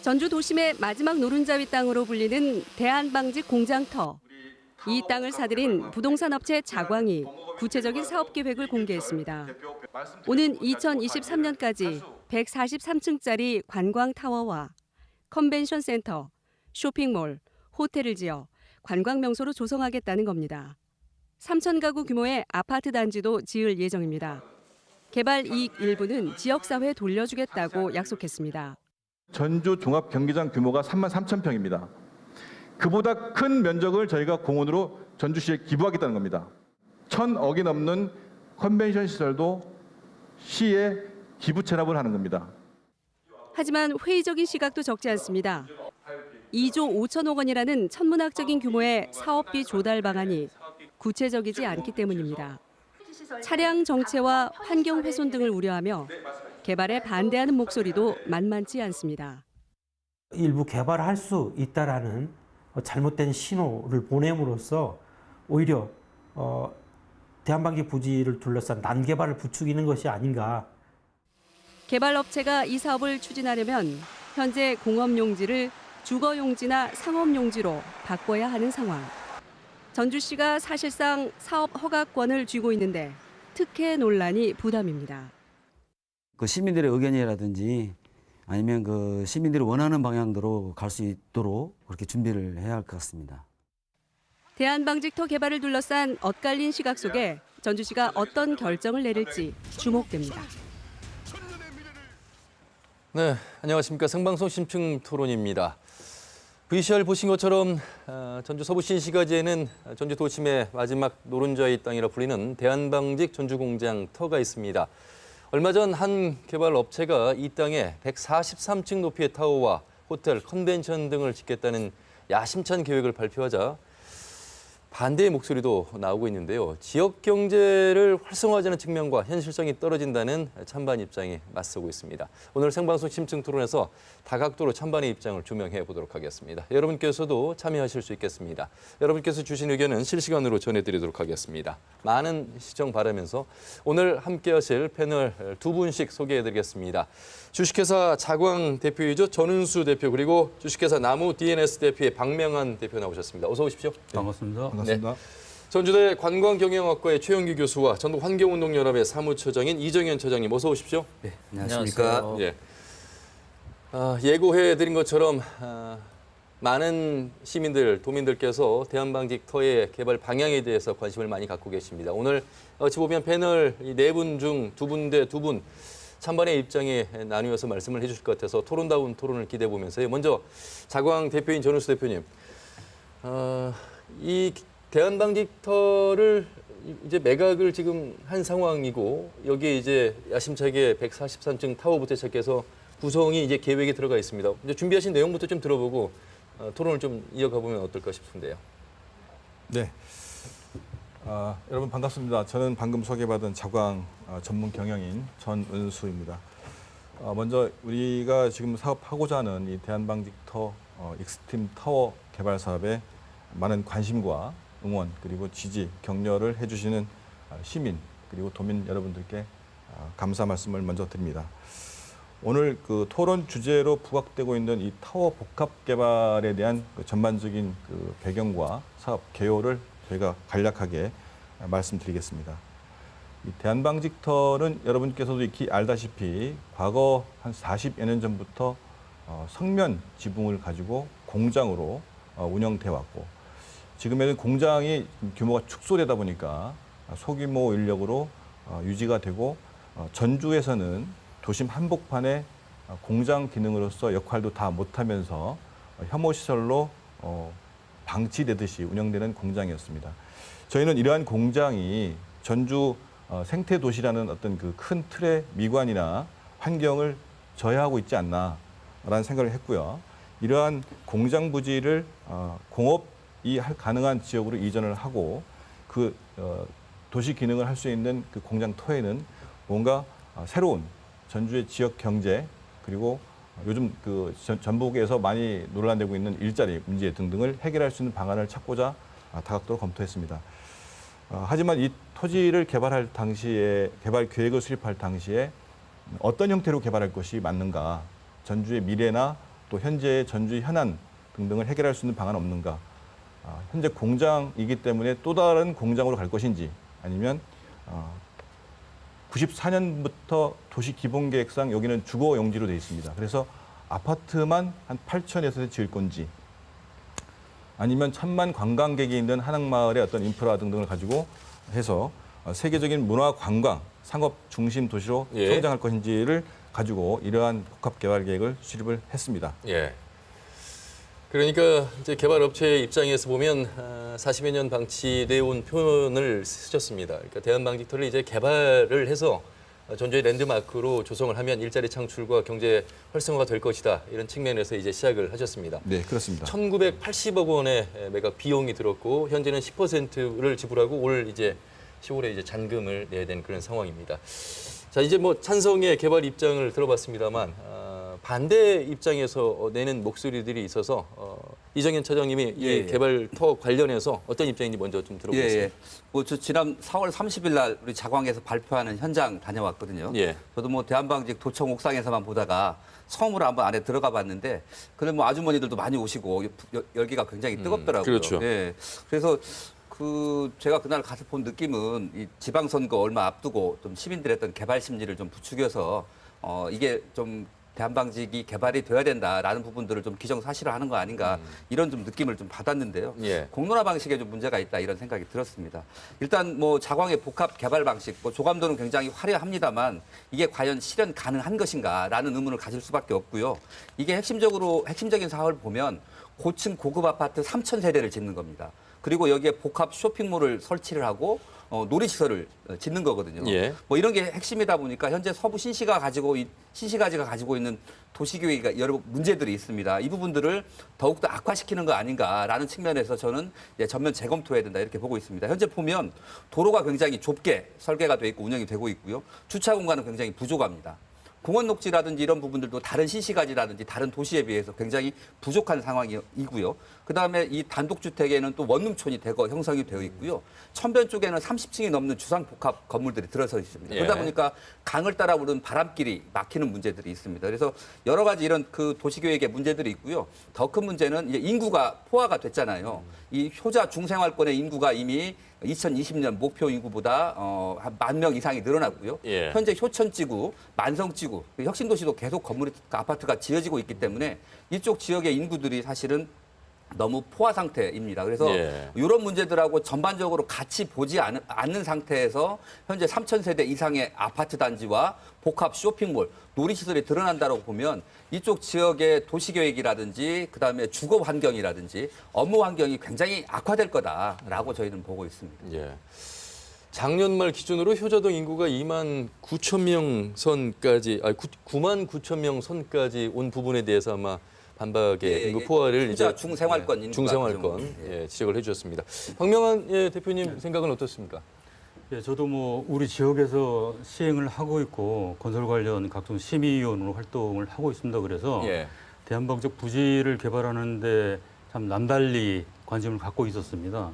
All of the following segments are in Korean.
전주 도심의 마지막 노른자위 땅으로 불리는 대한방직 공장터. 이 땅을 사들인 부동산 업체 자광이 구체적인 사업 계획을 공개했습니다. 오는 2023년까지 143층짜리 관광타워와 컨벤션 센터, 쇼핑몰, 호텔을 지어 관광 명소로 조성하겠다는 겁니다. 3,000가구 규모의 아파트 단지도 지을 예정입니다. 개발 이익 일부는 지역사회에 돌려주겠다고 약속했습니다. 전주 종합경기장 규모가 33,000평입니다. 그보다 큰 면적을 저희가 공원으로 전주시에 기부하겠다는 겁니다. 1,000억이 넘는 컨벤션 시설도 시에 기부 체납을 하는 겁니다. 하지만 회의적인 시각도 적지 않습니다. 2조 5천억 원이라는 천문학적인 규모의 사업비 조달 방안이 구체적이지 않기 때문입니다. 차량 정체와 환경 훼손 등을 우려하며 개발에 반대하는 목소리도 만만치 않습니다. 일부 개발할 수 있다라는 잘못된 신호를 보냄으로써 오히려 대한방직 부지를 둘러싼 난개발을 부추기는 것이 아닌가. 개발업체가 이 사업을 추진하려면 현재 공업용지를 주거용지나 상업용지로 바꿔야 하는 상황. 전주시가 사실상 사업 허가권을 쥐고 있는데 특혜 논란이 부담입니다. 그 시민들의 의견이라든지 아니면 그 시민들이 원하는 방향대로 갈 수 있도록 그렇게 준비를 해야 할 것 같습니다. 대한방직터 개발을 둘러싼 엇갈린 시각 속에 전주시가 어떤 결정을 내릴지 주목됩니다. 네, 안녕하십니까. 생방송 심층 토론입니다. VCR 보신 것처럼 전주 서부 신시가지에는 전주 도심의 마지막 노른자위 땅이라 불리는 대한방직 전주공장 터가 있습니다. 얼마 전 한 개발 업체가 이 땅에 143층 높이의 타워와 호텔, 컨벤션 등을 짓겠다는 야심찬 계획을 발표하자 반대의 목소리도 나오고 있는데요. 지역 경제를 활성화하자는 측면과 현실성이 떨어진다는 찬반 입장이 맞서고 있습니다. 오늘 생방송 심층 토론에서 다각도로 찬반의 입장을 조명해 보도록 하겠습니다. 여러분께서도 참여하실 수 있겠습니다. 여러분께서 주신 의견은 실시간으로 전해드리도록 하겠습니다. 많은 시청 바라면서 오늘 함께하실 패널 두 분씩 소개해드리겠습니다. 주식회사 자광 대표이죠. 전은수 대표, 그리고 주식회사 나무 DNS 대표의 박명환 대표 나오셨습니다. 어서 오십시오. 반갑습니다. 반갑습니다. 전주대 관광경영학과의 최영기 교수와 전국환경운동연합의 사무처장인 이정현 처장님, 어서 오십시오. 네, 안녕하십니까. 예. 예고해드린 것처럼 많은 시민들, 도민들께서 대한방직터의 개발 방향에 대해서 관심을 많이 갖고 계십니다. 오늘 어찌 보면 패널 네 분 중 두 분 대 두 분 찬반의 입장에 나누어서 말씀을 해주실 것 같아서 토론다운 토론을 기대해 보면서요. 먼저 자광 대표인 전우수 대표님, 이 대한방직터를 이제 매각을 지금 한 상황이고 여기에 이제 야심차게 143층 타워부터 시작해서 구성이 이제 계획에 들어가 있습니다. 이제 준비하신 내용부터 좀 들어보고 토론을 좀 이어가 보면 어떨까 싶은데요. 네. 여러분 반갑습니다. 저는 방금 소개받은 자광 전문 경영인 전은수입니다. 먼저 우리가 지금 사업하고자 하는 이 대한방직터 익스트림 타워 개발 사업에 많은 관심과 응원 그리고 지지, 격려를 해주시는 시민 그리고 도민 여러분들께 감사 말씀을 먼저 드립니다. 오늘 그 토론 주제로 부각되고 있는 이 타워 복합 개발에 대한 그 전반적인 그 배경과 사업 개요를 저희가 간략하게 말씀드리겠습니다. 이 대한방직터는 여러분께서도 익히 알다시피 과거 한 40여 년 전부터 성면 지붕을 가지고 공장으로 운영돼 왔고, 지금에는 공장이 규모가 축소되다 보니까 소규모 인력으로 유지가 되고, 전주에서는 도심 한복판에 공장 기능으로서 역할도 다 못하면서 혐오시설로 방치되듯이 운영되는 공장이었습니다. 저희는 이러한 공장이 전주 생태도시라는 어떤 그 큰 틀의 미관이나 환경을 저해하고 있지 않나라는 생각을 했고요. 이러한 공장 부지를 공업이 가능한 지역으로 이전을 하고 그 도시 기능을 할 수 있는 그 공장 터에는 뭔가 새로운 전주의 지역 경제 그리고 요즘 그 전북에서 많이 논란되고 있는 일자리 문제 등등을 해결할 수 있는 방안을 찾고자 다각도로 검토했습니다. 하지만 이 토지를 개발할 당시에 개발 계획을 수립할 당시에 어떤 형태로 개발할 것이 맞는가, 전주의 미래나 또 현재의 전주의 현안 등등을 해결할 수 있는 방안 없는가. 현재 공장이기 때문에 또 다른 공장으로 갈 것인지 아니면 94년부터 도시 기본계획상 여기는 주거 용지로 되어 있습니다. 그래서 아파트만 한 8,000여 세대 지을 건지 아니면 1,000만 관광객이 있는 한옥마을의 어떤 인프라 등등을 가지고 해서 세계적인 문화 관광 상업 중심 도시로 예. 성장할 것인지를 가지고 이러한 복합 개발 계획을 수립을 했습니다. 예. 그러니까 이제 개발업체의 입장에서 보면 40여 년 방치돼 온 표현을 쓰셨습니다. 그러니까 대한방직터를 이제 개발을 해서 전주의 랜드마크로 조성을 하면 일자리 창출과 경제 활성화가 될 것이다. 이런 측면에서 이제 시작을 하셨습니다. 네, 그렇습니다. 1,980억 원의 매각 비용이 들었고 현재는 10%를 지불하고 올 이제 10월에 이제 잔금을 내야 되는 그런 상황입니다. 자, 이제 뭐 찬성의 개발 입장을 들어봤습니다만 반대 입장에서 내는 목소리들이 있어서 이정현 차장님이 이 예. 개발터 관련해서 어떤 입장인지 먼저 좀 들어보겠습니다. 예. 뭐 저 지난 4월 30일 날 우리 자광에서 발표하는 현장 다녀왔거든요. 예. 저도 뭐 대한방직 도청 옥상에서만 보다가 처음으로 한번 안에 들어가 봤는데 그래 뭐 아주머니들도 많이 오시고 열기가 굉장히 뜨겁더라고요. 그렇죠. 예. 그래서 제가 그날 가서 본 느낌은 이 지방선거 얼마 앞두고 좀 시민들의 어떤 개발 심리를 좀 부추겨서 이게 좀 대한방직이 개발이 돼야 된다라는 부분들을 좀 기정사실화하는 거 아닌가 이런 좀 느낌을 좀 받았는데요. 예. 공론화 방식에 좀 문제가 있다 이런 생각이 들었습니다. 일단 뭐 자광의 복합 개발 방식, 뭐 조감도는 굉장히 화려합니다만 이게 과연 실현 가능한 것인가라는 의문을 가질 수밖에 없고요. 이게 핵심적인 사업을 보면 고층 고급 아파트 3,000세대를 짓는 겁니다. 그리고 여기에 복합 쇼핑몰을 설치를 하고 놀이시설을 짓는 거거든요. 예. 뭐 이런 게 핵심이다 보니까 현재 서부 신시가지가 가지고 있는 도시계획이 여러 문제들이 있습니다. 이 부분들을 더욱더 악화시키는 거 아닌가라는 측면에서 저는 전면 재검토해야 된다 이렇게 보고 있습니다. 현재 보면 도로가 굉장히 좁게 설계가 돼 있고 운영이 되고 있고요. 주차 공간은 굉장히 부족합니다. 공원 녹지라든지 이런 부분들도 다른 신시가지라든지 다른 도시에 비해서 굉장히 부족한 상황이고요. 그다음에 이 단독주택에는 또 원룸촌이 형성이 되어 있고요. 천변 쪽에는 30층이 넘는 주상복합 건물들이 들어서 있습니다. 예. 그러다 보니까 강을 따라 오르는 바람길이 막히는 문제들이 있습니다. 그래서 여러 가지 이런 그 도시계획의 문제들이 있고요. 더 큰 문제는 이제 인구가 포화가 됐잖아요. 이 효자 중생활권의 인구가 이미 2020년 목표 인구보다 한 10,000명 이상이 늘어났고요. 예. 현재 효천지구, 만성지구, 혁신도시도 계속 아파트가 지어지고 있기 때문에 이쪽 지역의 인구들이 사실은 너무 포화 상태입니다. 그래서 예. 이런 문제들하고 전반적으로 같이 보지 않는 상태에서 현재 3,000세대 이상의 아파트 단지와 복합 쇼핑몰, 놀이시설이 드러난다고 보면 이쪽 지역의 도시계획이라든지 그다음에 주거 환경이라든지 업무 환경이 굉장히 악화될 거다라고 저희는 보고 있습니다. 예. 작년 말 기준으로 효자동 인구가 29,000명 선까지, 99,000명 선까지 온 부분에 대해서 아마 반박의 인구 포화를 효자 이제 중생활권 인구가 중생활권 그 정도. 예, 지적을 해주셨습니다. 박명환 대표님 생각은 어떻습니까? 예, 저도 뭐 우리 지역에서 시행을 하고 있고 건설 관련 각종 심의위원으로 활동을 하고 있습니다. 그래서 예. 대한방직 부지를 개발하는데 참 남달리 관심을 갖고 있었습니다.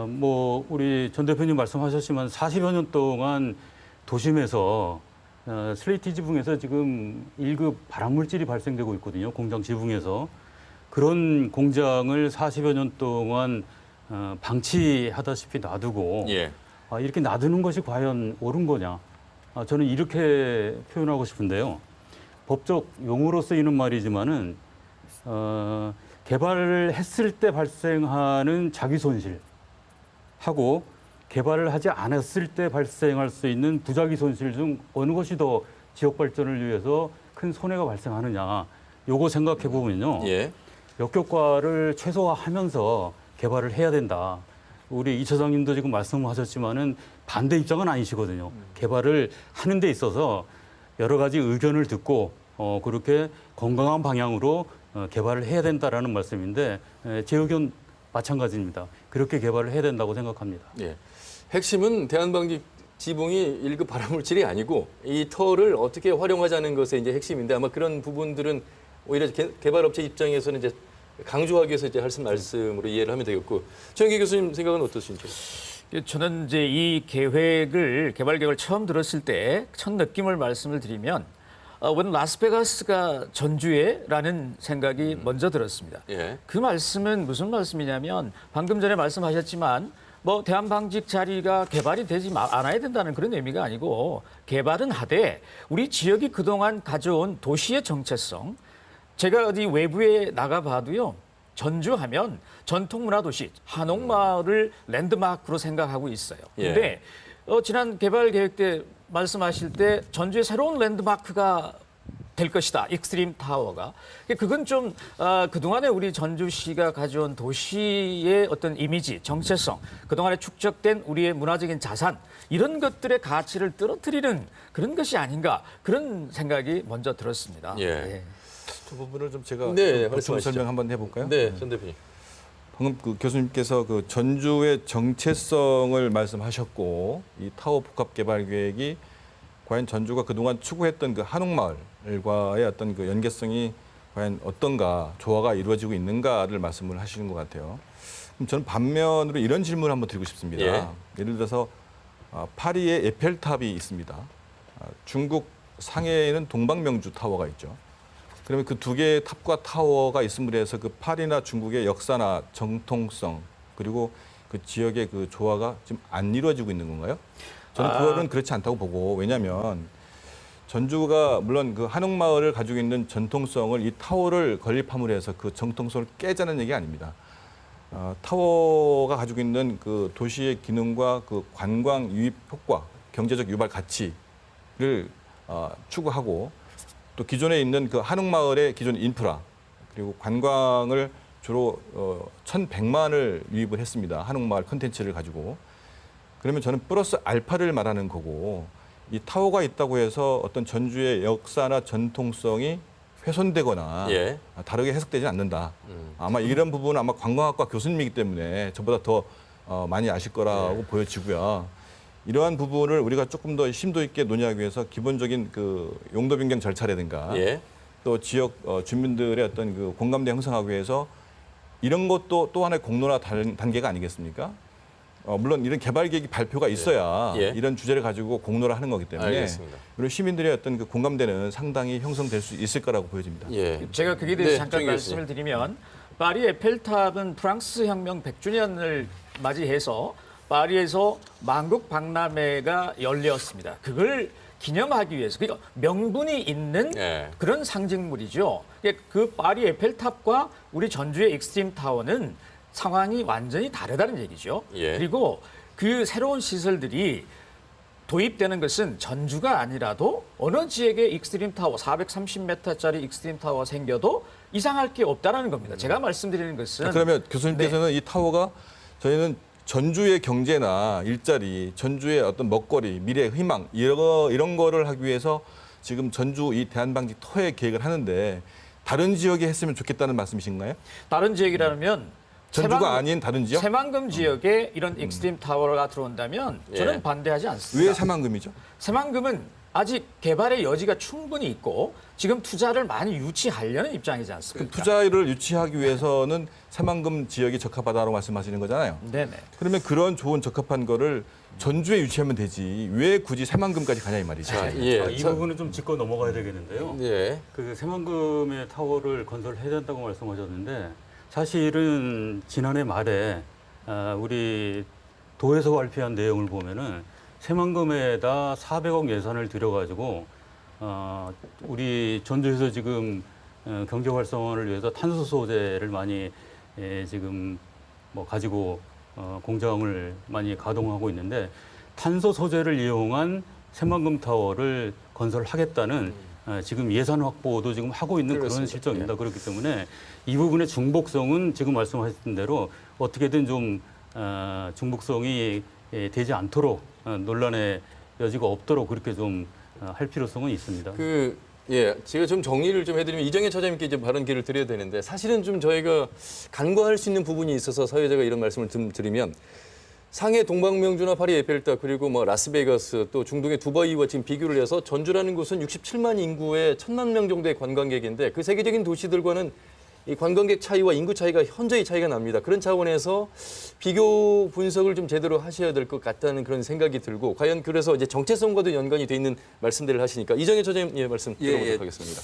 뭐 우리 전 대표님 말씀하셨지만 40여 년 동안 도심에서 슬레이트 지붕에서 지금 1급 발암물질이 발생되고 있거든요. 공장 지붕에서. 그런 공장을 40여 년 동안 방치하다시피 놔두고 예. 이렇게 놔두는 것이 과연 옳은 거냐. 저는 이렇게 표현하고 싶은데요. 법적 용어로 쓰이는 말이지만은 개발을 했을 때 발생하는 자기 손실 하고 개발을 하지 않았을 때 발생할 수 있는 부작위 손실 중 어느 것이 더 지역 발전을 위해서 큰 손해가 발생하느냐. 요거 생각해 보면요. 예. 역효과를 최소화하면서 개발을 해야 된다. 우리 이 차장님도 지금 말씀하셨지만은 반대 입장은 아니시거든요. 개발을 하는 데 있어서 여러 가지 의견을 듣고 그렇게 건강한 방향으로 개발을 해야 된다라는 말씀인데 제 의견 마찬가지입니다. 그렇게 개발을 해야 된다고 생각합니다. 예. 핵심은 대한방직 지붕이 1급 발암물질이 아니고 이 터를 어떻게 활용하자는 것에 이제 핵심인데 아마 그런 부분들은 오히려 개발업체 입장에서는 이제 강조하기 위해서 이제 하신 말씀으로 이해를 하면 되겠고 최영기 교수님 생각은 어떠신지? 저는 이제 이 개발 계획을 처음 들었을 때 첫 느낌을 말씀을 드리면 원 라스베가스가 전주에라는 생각이 먼저 들었습니다. 예. 그 말씀은 무슨 말씀이냐면 방금 전에 말씀하셨지만 뭐 대한방직 자리가 개발이 되지 않아야 된다는 그런 의미가 아니고 개발은 하되 우리 지역이 그동안 가져온 도시의 정체성 제가 어디 외부에 나가봐도요. 전주하면 전통문화도시 한옥마을을 랜드마크로 생각하고 있어요. 그런데 지난 개발 계획 때 말씀하실 때 전주의 새로운 랜드마크가 될 것이다. 익스트림 타워가. 그건 좀 그동안에 우리 전주시가 가져온 도시의 어떤 이미지, 정체성, 그동안에 축적된 우리의 문화적인 자산 이런 것들의 가치를 떨어뜨리는 그런 것이 아닌가 그런 생각이 먼저 들었습니다. 예. 그 부분을 좀 제가 네, 좀 보충 말씀하시죠. 설명 한번 해볼까요? 네, 전 대표님. 방금 그 교수님께서 그 전주의 정체성을 말씀하셨고 이 타워 복합 개발 계획이 과연 전주가 그동안 추구했던 그 한옥마을과의 어떤 그 연계성이 과연 어떤가 조화가 이루어지고 있는가를 말씀을 하시는 것 같아요. 그럼 저는 반면으로 이런 질문을 한번 드리고 싶습니다. 예. 예를 들어서 파리에 에펠탑이 있습니다. 중국 상해에는 동방명주 타워가 있죠. 그러면 그 두 개의 탑과 타워가 있음으로 해서 그 파리나 중국의 역사나 정통성 그리고 그 지역의 그 조화가 지금 안 이루어지고 있는 건가요? 저는 그거는 그렇지 않다고 보고 왜냐하면 전주가 물론 그 한옥마을을 가지고 있는 전통성을 이 타워를 건립함으로 해서 그 정통성을 깨자는 얘기 아닙니다. 타워가 가지고 있는 그 도시의 기능과 그 관광 유입 효과, 경제적 유발 가치를 추구하고 또 기존에 있는 그 한옥마을의 기존 인프라 그리고 관광을 주로 1,100만을 유입을 했습니다. 한옥마을 컨텐츠를 가지고. 그러면 저는 플러스 알파를 말하는 거고 이 타워가 있다고 해서 어떤 전주의 역사나 전통성이 훼손되거나 예. 다르게 해석되지 않는다. 아마 이런 부분은 아마 관광학과 교수님이기 때문에 저보다 더 많이 아실 거라고 보여지고요. 이러한 부분을 우리가 조금 더 심도 있게 논의하기 위해서 기본적인 그 용도 변경 절차라든가 예. 또 지역 주민들의 어떤 그 공감대 형성하기 위해서 이런 것도 또 하나의 공론화 단계가 아니겠습니까? 물론 이런 개발 계획이 발표가 있어야 예. 이런 주제를 가지고 공론화 하는 거기 때문에 알겠습니다. 그리고 시민들의 어떤 그 공감대는 상당히 형성될 수 있을 거라고 보여집니다. 예. 제가 거기에 대해서 네, 잠깐 정 교수님. 말씀을 드리면 파리 에펠탑은 프랑스 혁명 100주년을 맞이해서 파리에서 만국 박람회가 열렸습니다. 그걸 기념하기 위해서 그러니까 명분이 있는 예. 그런 상징물이죠. 그 파리 에펠탑과 우리 전주의 익스트림 타워는 상황이 완전히 다르다는 얘기죠. 예. 그리고 그 새로운 시설들이 도입되는 것은 전주가 아니라도 어느 지역에 익스트림 타워 430m짜리 익스트림 타워가 생겨도 이상할 게 없다라는 겁니다. 제가 말씀드리는 것은 그러면 교수님께서는 이 타워가 저희는 전주의 경제나 일자리, 전주의 어떤 먹거리, 미래 희망 이런 거를 하기 위해서 지금 전주 이 대한방직 터의 계획을 하는데 다른 지역에 했으면 좋겠다는 말씀이신가요? 다른 지역이라면 전주가 아닌 다른 지역? 새만금 지역에 이런 익스트림 타워가 들어온다면 저는 예. 반대하지 않습니다. 왜 새만금이죠? 새만금은 아직 개발의 여지가 충분히 있고 지금 투자를 많이 유치하려는 입장이지 그 않습니까? 투자를 유치하기 위해서는 새만금 지역이 적합하다고 말씀하시는 거잖아요. 네네. 그러면 그런 좋은 적합한 거를 전주에 유치하면 되지 왜 굳이 새만금까지 가냐 이 말이죠. 자, 예. 이 부분은 좀 짚고 넘어가야 되겠는데요. 예. 그 새만금의 타워를 건설해야 된다고 말씀하셨는데 사실은 지난해 말에 우리 도에서 발표한 내용을 보면은 새만금에다 400억 예산을 들여가지고 우리 전주에서 지금 경제 활성화를 위해서 탄소 소재를 많이 지금 뭐 가지고 공장을 많이 가동하고 있는데 탄소 소재를 이용한 새만금 타워를 건설하겠다는 지금 예산 확보도 지금 하고 있는 그런 그렇습니다. 실정입니다. 그렇기 때문에 이 부분의 중복성은 지금 말씀하신 대로 어떻게든 좀 중복성이 되지 않도록 논란의 여지가 없도록 그렇게 좀 할 필요성은 있습니다. 제가 좀 정리를 좀 해드리면 이정현 차장님께 이제 발언 기회를 드려야 되는데 사실은 좀 저희가 간과할 수 있는 부분이 있어서 사회자가 이런 말씀을 드리면 상해 동방명주나 파리 에펠탑 그리고 뭐 라스베가스 또 중동의 두바이와 지금 비교를 해서 전주라는 곳은 67만 인구의 1,000만 명 정도의 관광객인데 그 세계적인 도시들과는 이 관광객 차이와 인구 차이가 현저히 차이가 납니다. 그런 차원에서 비교 분석을 좀 제대로 하셔야 될 것 같다는 그런 생각이 들고 과연 그래서 이제 정체성과도 연관이 돼 있는 말씀들을 하시니까 이정혜 처장님 말씀 들어보도록 하겠습니다.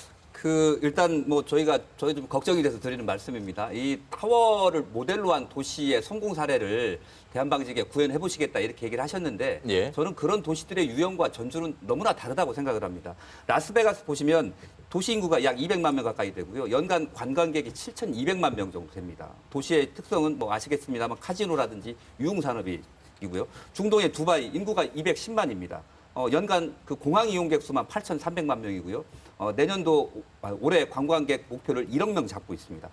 일단 뭐 저희 좀 걱정이 돼서 드리는 말씀입니다. 이 타워를 모델로 한 도시의 성공 사례를 대한방직에 구현해 보시겠다 이렇게 얘기를 하셨는데 예. 저는 그런 도시들의 유형과 전주는 너무나 다르다고 생각을 합니다. 라스베가스 보시면 도시 인구가 약 200만 명 가까이 되고요. 연간 관광객이 7,200만 명 정도 됩니다. 도시의 특성은 뭐 아시겠습니다만 카지노라든지 유흥산업이고요. 중동의 두바이 인구가 210만입니다. 연간 그 공항 이용객 수만 8,300만 명이고요. 올해 관광객 목표를 1억 명 잡고 있습니다.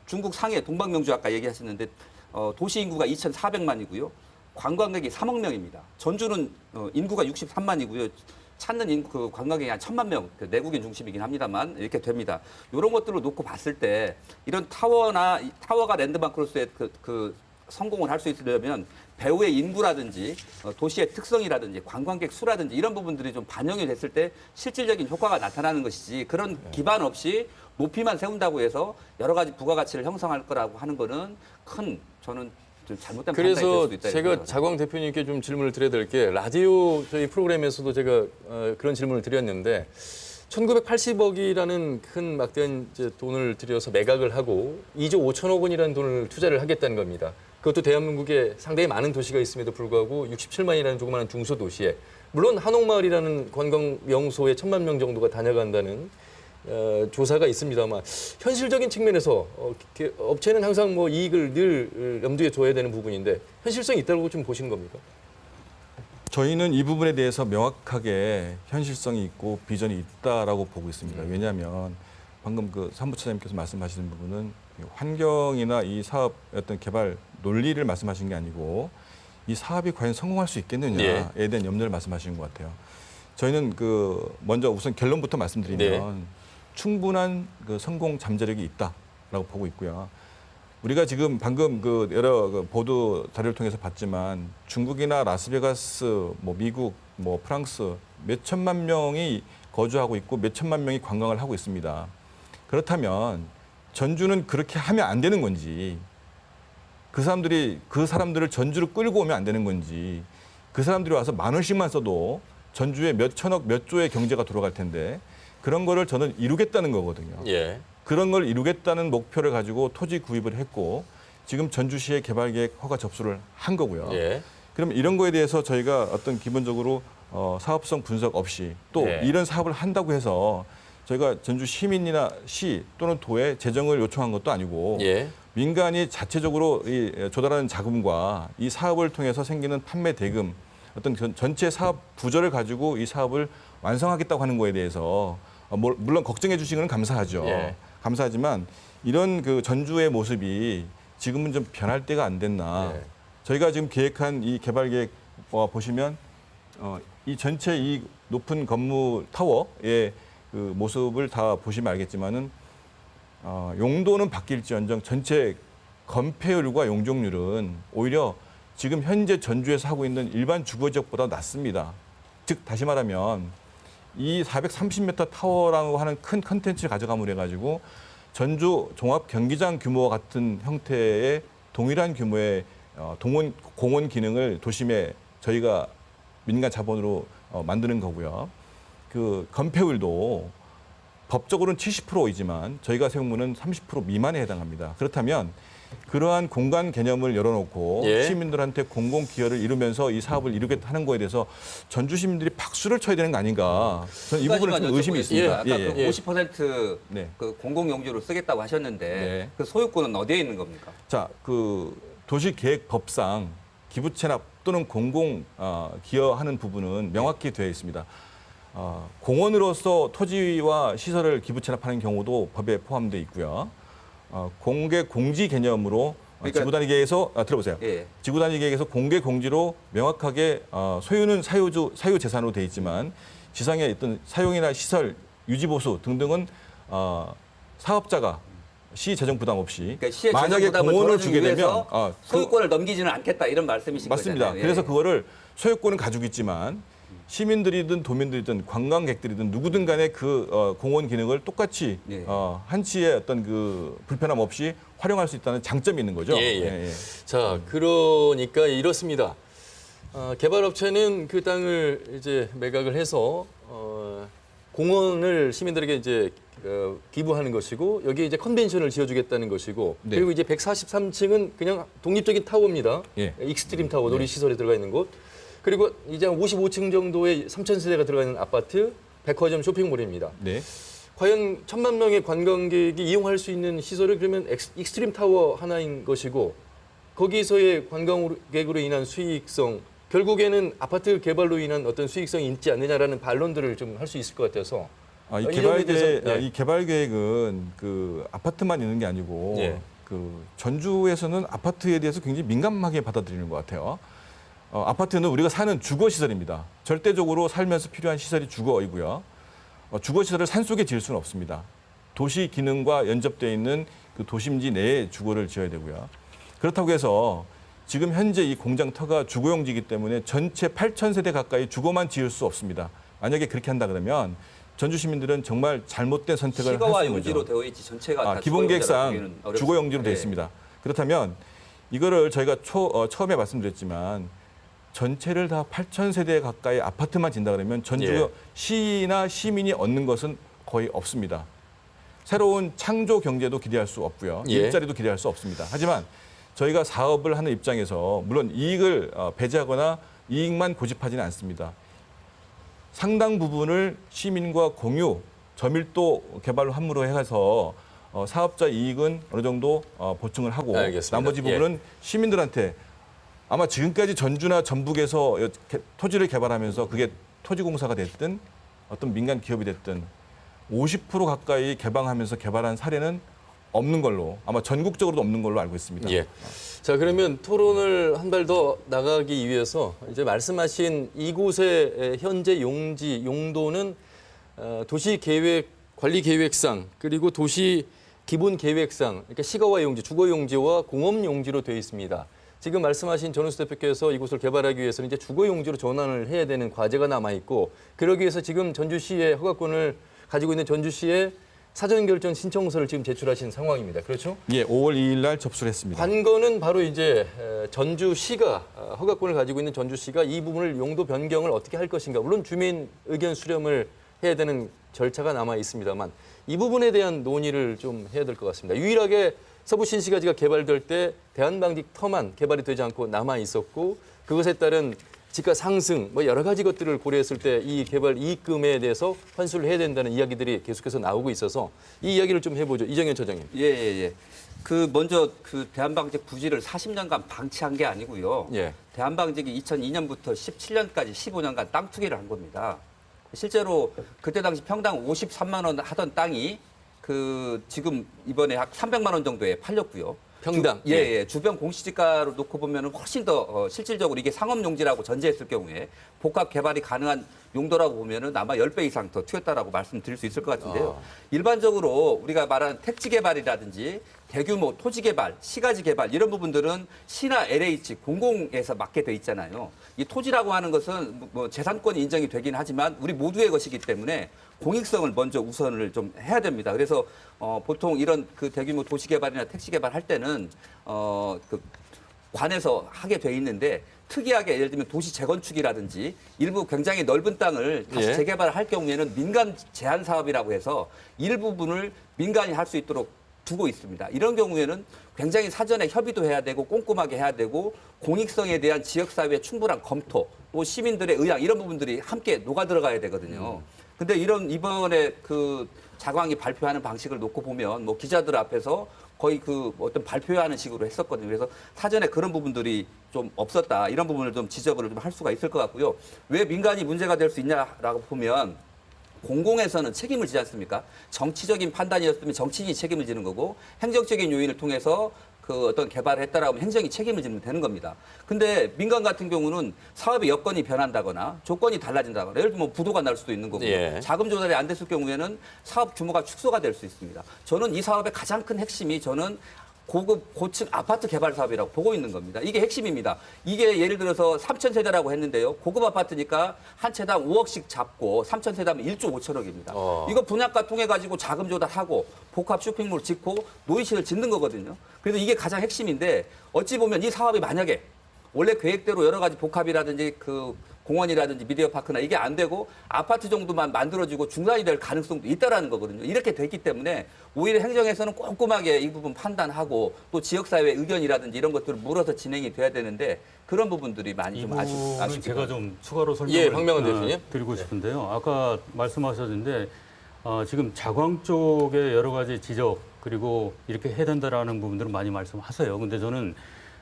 중국 상해 동방명주 아까 얘기하셨는데 도시 인구가 2,400만이고요. 관광객이 3억 명입니다. 전주는 인구가 63만이고요. 찾는 인구 그 관광객이 한 1,000만 명, 그 내국인 중심이긴 합니다만 이렇게 됩니다. 이런 것들을 놓고 봤을 때 이런 타워가 랜드마크로서의 그 성공을 할 수 있으려면 배후의 인구라든지 도시의 특성이라든지 관광객 수라든지 이런 부분들이 좀 반영이 됐을 때 실질적인 효과가 나타나는 것이지 그런 기반 없이 높이만 세운다고 해서 여러 가지 부가가치를 형성할 거라고 하는 거는 저는 좀 잘못된 판단이 될 그래서 수도 있다. 제가 자광 대표님께 좀 질문을 드려야 될 게 라디오 저희 프로그램에서도 제가 그런 질문을 드렸는데 1980억이라는 큰 막대한 이제 돈을 들여서 매각을 하고 2조 5천억 원이라는 돈을 투자를 하겠다는 겁니다. 그것도 대한민국에 상당히 많은 도시가 있음에도 불구하고 67만이라는 조그마한 중소도시에 물론 한옥마을이라는 관광 명소에 1,000만 명 정도가 다녀간다는 조사가 있습니다만 현실적인 측면에서 업체는 항상 뭐 이익을 늘 염두에 둬야 되는 부분인데 현실성이 있다고 좀 보시는 겁니까? 저희는 이 부분에 대해서 명확하게 현실성이 있고 비전이 있다라고 보고 있습니다. 왜냐하면 방금 그 사무처장님께서 말씀하시는 부분은 환경이나 이 사업 어떤 개발 논리를 말씀하신 게 아니고 이 사업이 과연 성공할 수 있겠느냐에 대한 염려를 말씀하시는 것 같아요. 저희는 먼저 우선 결론부터 말씀드리면 충분한 성공 잠재력이 있다라고 보고 있고요. 우리가 지금 방금 여러 보도 자료를 통해서 봤지만 중국이나 라스베가스, 미국, 프랑스 몇 천만 명이 거주하고 있고 몇 천만 명이 관광을 하고 있습니다. 그렇다면 전주는 그렇게 하면 안 되는 건지 그 사람들을 전주로 끌고 오면 안 되는 건지 그 사람들이 와서 10,000원씩만 써도 전주에 몇 천억, 몇 조의 경제가 돌아갈 텐데 그런 거를 저는 이루겠다는 거거든요. 예. 그런 걸 이루겠다는 목표를 가지고 토지 구입을 했고 지금 전주시에 개발계획 허가 접수를 한 거고요. 예. 그럼 이런 거에 대해서 저희가 어떤 기본적으로 사업성 분석 없이 또 이런 사업을 한다고 해서 저희가 전주 시민이나 시 또는 도에 재정을 요청한 것도 아니고 민간이 자체적으로 조달하는 자금과 이 사업을 통해서 생기는 판매 대금 어떤 전체 사업 부저를 가지고 이 사업을 완성하겠다고 하는 거에 대해서 물론 걱정해 주시는 건 감사하죠. 감사하지만 이런 전주의 모습이 지금은 좀 변할 때가 안 됐나. 저희가 지금 계획한 이 개발 계획 보시면 이 전체 이 높은 건물 타워의 모습을 다 보시면 알겠지만은 용도는 바뀔지언정 전체 건폐율과 용적률은 오히려 지금 현재 전주에서 하고 있는 일반 주거 지역보다 낮습니다. 즉 다시 말하면 이 430m 타워라고 하는 큰 컨텐츠를 가져감으로 해가지고 전주 종합 경기장 규모와 같은 형태의 동일한 규모의 공원 기능을 도심에 저희가 민간 자본으로 만드는 거고요. 건폐율도 법적으로는 70%이지만 저희가 세운 문은 30% 미만에 해당합니다. 그렇다면 그러한 공간 개념을 열어놓고 시민들한테 공공 기여를 이루면서 이 사업을 이루겠다 하는 거에 대해서 전주 시민들이 박수를 쳐야 되는 거 아닌가? 저는 이 부분에 좀 의심이 있습니다. 아까 50% 그 공공 용지로 쓰겠다고 하셨는데 그 소유권은 어디에 있는 겁니까? 자, 도시계획법상 기부 체납 또는 공공 기여하는 부분은 명확히 되어 있습니다. 공원으로서 토지와 시설을 기부 체납하는 경우도 법에 포함되어 있고요. 공개 공지 개념으로 그러니까, 지구 단위 계획에서 들어보세요. 지구 단위 계획에서 공개 공지로 명확하게 소유는 사유 재산으로 되어 있지만 지상의 어떤 사용이나 시설 유지 보수 등등은 사업자가 시 재정 부담 없이 그러니까 시의 만약에 공원을 주게 되면 소유권을 넘기지는 않겠다 이런 말씀이신 맞습니다. 거잖아요. 그래서 그거를 소유권은 가지고 있지만 시민들이든 도민들이든 관광객들이든 누구든 간에 그 공원 기능을 똑같이 예. 한치의 어떤 그 불편함 없이 활용할 수 있다는 장점이 있는 거죠. 예. 자, 그러니까 이렇습니다. 개발업체는 그 땅을 이제 매각을 해서 공원을 시민들에게 이제 기부하는 것이고 여기에 이제 컨벤션을 지어주겠다는 것이고 네. 그리고 이제 143층은 그냥 독립적인 타워입니다. 예. 익스트림 타워 놀이시설이 들어가 있는 곳. 그리고 이제 한 55층 정도의 3,000세대가 들어가 있는 아파트, 백화점, 쇼핑몰입니다. 네. 과연 1,000만 명의 관광객이 이용할 수 있는 시설을 그러면 익스트림 타워 하나인 것이고 거기서의 관광객으로 인한 수익성 결국에는 아파트 개발로 인한 어떤 수익성이 있지 않느냐라는 반론들을 좀 할 수 있을 것 같아서 이 이 개발 점에 대해서, 계획, 이 개발 계획은 그 아파트만 있는 게 아니고 예. 그 전주에서는 아파트에 대해서 굉장히 민감하게 받아들이는 것 같아요. 아파트는 우리가 사는 주거 시설입니다. 절대적으로 살면서 필요한 시설이 주거이고요. 주거 시설을 산속에 지을 수는 없습니다. 도시 기능과 연접되어 있는 그 도심지 내에 주거를 지어야 되고요. 그렇다고 해서 지금 현재 이 공장터가 주거용지이기 때문에 전체 8,000세대 가까이 주거만 지을 수 없습니다. 만약에 그렇게 한다 그러면 전주 시민들은 정말 잘못된 선택을 할 수 시가와 있는 용지로 거죠. 되어 있지 전체가 다 기본계획상 주거용지로 되어 예. 있습니다. 그렇다면 이거를 저희가 처음에 말씀드렸지만 전체를 다 8,000세대 가까이 아파트만 진다 그러면 전주 예. 시나 시민이 얻는 것은 거의 없습니다. 새로운 창조 경제도 기대할 수 없고요. 예. 일자리도 기대할 수 없습니다. 하지만 저희가 사업을 하는 입장에서 물론 이익을 배제하거나 이익만 고집하지는 않습니다. 상당 부분을 시민과 공유, 저밀도 개발로 함으로 해서 사업자 이익은 어느 정도 보충을 하고 알겠습니다. 나머지 부분은 시민들한테 아마 지금까지 전주나 전북에서 토지를 개발하면서 그게 토지공사가 됐든 어떤 민간 기업이 됐든 50% 가까이 개방하면서 개발한 사례는 없는 걸로 아마 전국적으로도 없는 걸로 알고 있습니다. 예. 자, 그러면 토론을 한 발 더 나가기 위해서 이제 말씀하신 이곳의 현재 용지, 용도는 도시계획, 관리계획상 그리고 도시 기본계획상 그러니까 시가와 용지, 주거용지와 공업용지로 되어 있습니다. 지금 말씀하신 전우수 대표께서 이곳을 개발하기 위해서는 이제 주거용지로 전환을 해야 되는 과제가 남아있고 그러기 위해서 지금 전주시의 허가권을 가지고 있는 전주시에 사전결정 신청서를 지금 제출하신 상황입니다. 그렇죠? 예, 5월 2일 날 접수를 했습니다. 관건은 바로 이제 전주시가 허가권을 가지고 있는 전주시가 이 부분을 용도 변경을 어떻게 할 것인가. 물론 주민 의견 수렴을 해야 되는 절차가 남아 있습니다만 이 부분에 대한 논의를 좀 해야 될 것 같습니다. 유일하게 서부 신시가지가 개발될 때 대한방직 터만 개발이 되지 않고 남아 있었고 그것에 따른 지가 상승 뭐 여러 가지 것들을 고려했을 때 이 개발 이익금에 대해서 환수를 해야 된다는 이야기들이 계속해서 나오고 있어서 이 이야기를 좀 해보죠. 이정현 처장님. 예. 그 먼저 그 대한방직 부지를 40년간 방치한 게 아니고요. 예. 대한방직이 2002년부터 17년까지 15년간 땅 투기를 한 겁니다. 실제로 그때 당시 평당 53만 원 하던 땅이 그 지금 이번에 약 300만 원 정도에 팔렸고요. 평당. 예. 주변 공시지가로 놓고 보면 훨씬 더 실질적으로 이게 상업용지라고 전제했을 경우에 복합 개발이 가능한 용도라고 보면은 아마 10배 이상 더 튀었다라고 말씀드릴 수 있을 것 같은데요. 일반적으로 우리가 말하는 택지 개발이라든지 대규모 토지 개발, 시가지 개발 이런 부분들은 시나 LH 공공에서 맡게 돼 있잖아요. 이 토지라고 하는 것은 뭐 재산권이 인정이 되긴 하지만 우리 모두의 것이기 때문에 공익성을 먼저 우선을 좀 해야 됩니다. 그래서 보통 이런 그 대규모 도시 개발이나 택지 개발 할 때는 그 관에서 하게 돼 있는데 특이하게 예를 들면 도시 재건축이라든지 일부 굉장히 넓은 땅을 다시 예. 재개발을 할 경우에는 민간 제한 사업이라고 해서 일부분을 민간이 할 수 있도록 두고 있습니다. 이런 경우에는 굉장히 사전에 협의도 해야 되고 꼼꼼하게 해야 되고 공익성에 대한 지역사회의 충분한 검토 또 시민들의 의향 이런 부분들이 함께 녹아 들어가야 되거든요. 근데 이번에 그 자광이 발표하는 방식을 놓고 보면 뭐 기자들 앞에서 거의 그 어떤 발표하는 식으로 했었거든요. 그래서 사전에 그런 부분들이 좀 없었다. 이런 부분을 좀 지적을 좀 할 수가 있을 것 같고요. 왜 민간이 문제가 될 수 있냐라고 보면 공공에서는 책임을 지지 않습니까? 정치적인 판단이었으면 정치인이 책임을 지는 거고 행정적인 요인을 통해서 그 어떤 개발을 했다라고 하면 행정이 책임을 지면 되는 겁니다. 근데 민간 같은 경우는 사업의 여건이 변한다거나 조건이 달라진다거나 예를 들면 뭐 부도가 날 수도 있는 거고 예. 자금 조달이 안 됐을 경우에는 사업 규모가 축소가 될 수 있습니다. 저는 이 사업의 가장 큰 핵심이 저는 고급 고층 아파트 개발 사업이라고 보고 있는 겁니다. 이게 핵심입니다. 이게 예를 들어서 3,000세대라고 했는데요. 고급 아파트니까 한 채당 5억씩 잡고 3,000세대면 1조 5천억입니다. 이거 분양가 통해 가지고 자금 조달하고 복합 쇼핑몰 짓고 노이시를 짓는 거거든요. 그래서 이게 가장 핵심인데 어찌 보면 이 사업이 만약에 원래 계획대로 여러 가지 복합이라든지 그 공원이라든지 미디어 파크나 이게 안 되고 아파트 정도만 만들어지고 중단이 될 가능성도 있다라는 거거든요. 이렇게 됐기 때문에 오히려 행정에서는 꼼꼼하게 이 부분 판단하고 또 지역사회 의견이라든지 이런 것들을 물어서 진행이 돼야 되는데 그런 부분들이 많이 좀 아쉽죠. 제가 좀 추가로 설명을 예, 황명은 대표님. 드리고 싶은데요. 아까 말씀하셨는데 지금 자광 쪽에 여러 가지 지적 그리고 이렇게 해야 된다라는 부분들은 많이 말씀하세요. 근데 저는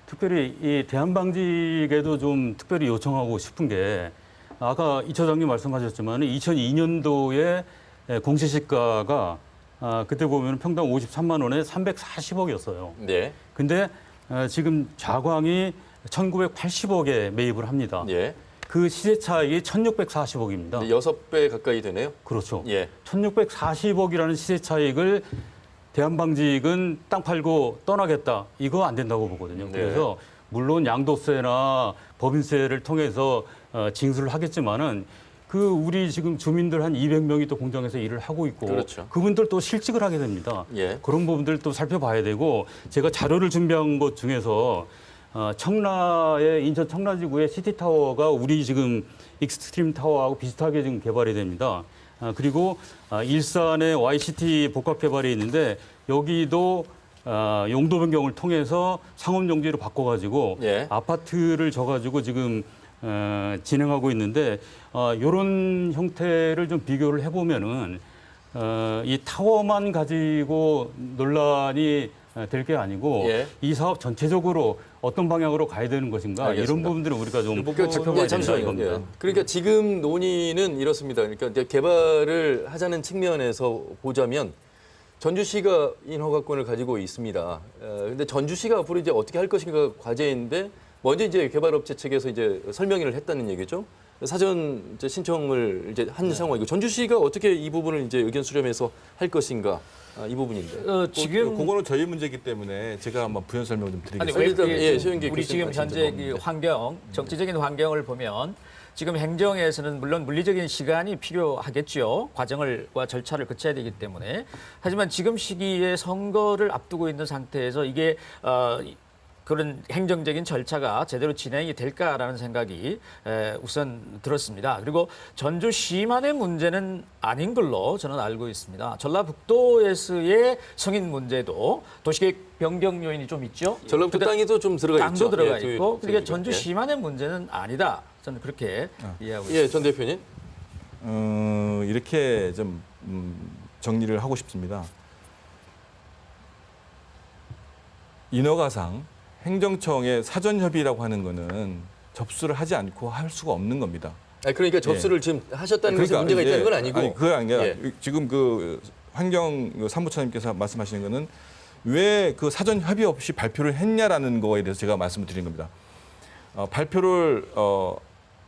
특별히 이 대한방직에도 좀 특별히 요청하고 싶은 게 아까 이 처장님 말씀하셨지만 2002년도에 공시지가가 그때 보면 평당 53만 원에 340억이었어요. 네. 근데 지금 자광이 1980억에 매입을 합니다. 예. 그 시세 차익이 1640억입니다. 6배 가까이 되네요. 그렇죠. 예. 1640억이라는 시세 차익을 대한방직은 땅 팔고 떠나겠다. 이거 안 된다고 보거든요. 네. 그래서 물론 양도세나 법인세를 통해서 징수를 하겠지만은 그 우리 지금 주민들 한 200명이 또 공장에서 일을 하고 있고 그렇죠. 그분들 또 실직을 하게 됩니다. 예. 그런 부분들 또 살펴봐야 되고 제가 자료를 준비한 것 중에서 청라의 인천 청라지구의 시티타워가 우리 지금 익스트림 타워하고 비슷하게 지금 개발이 됩니다. 그리고 일산의 YCT 복합 개발이 있는데 여기도 용도 변경을 통해서 상업용지로 바꿔가지고 예. 아파트를 져가지고 지금 진행하고 있는데 이런 형태를 좀 비교를 해보면은 이 타워만 가지고 논란이 될 게 아니고 예. 이 사업 전체적으로 어떤 방향으로 가야 되는 것인가 알겠습니다. 이런 부분들을 우리가 좀 그러니까 살펴봐야 된다 잠시만요. 이겁니다. 예. 그러니까 지금 논의는 이렇습니다. 그러니까 이제 개발을 하자는 측면에서 보자면 전주시가 인허가권을 가지고 있습니다. 근데 전주시가 앞으로 이제 어떻게 할 것인가 과제인데 먼저 이제 개발업체 측에서 이제 설명을 했다는 얘기죠. 사전 이제 신청을 이제 한 상황이고 전주시가 어떻게 이 부분을 이제 의견 수렴해서 할 것인가 이 부분인데. 지금 그거는 저희 문제이기 때문에 제가 한번 부연 설명 좀 아니 드리겠습니다. 왜 일단, 이렇게 예, 최윤기 우리 지금 교수님 현재 말씀 그 환경 정치적인 환경을 보면 지금 행정에서는 물론 물리적인 시간이 필요하겠죠. 과정과 절차를 거쳐야 되기 때문에. 하지만 지금 시기에 선거를 앞두고 있는 상태에서 이게 그런 행정적인 절차가 제대로 진행이 될까라는 생각이 우선 들었습니다. 그리고 전주시만의 문제는 아닌 걸로 저는 알고 있습니다. 전라북도에서의 승인 문제도 도시계획 변경 요인이 좀 있죠. 전라북도 땅에도 좀 들어가 땅도 있죠. 들어가 예, 있고 그러니까 예. 전주시만의 문제는 아니다. 저는 그렇게 이해하고 있습니다. 예, 전 대표님. 이렇게 좀 정리를 하고 싶습니다. 인허가상 행정청의 사전 협의라고 하는 거는 접수를 하지 않고 할 수가 없는 겁니다. 그러니까 접수를 지금 하셨다는 것에 문제가 있다는 건 아니고. 아니, 그게 아니라 예. 지금 그 환경 사무처님께서 말씀하시는 거는 왜 그 사전 협의 없이 발표를 했냐라는 거에 대해서 제가 말씀을 드린 겁니다. 발표를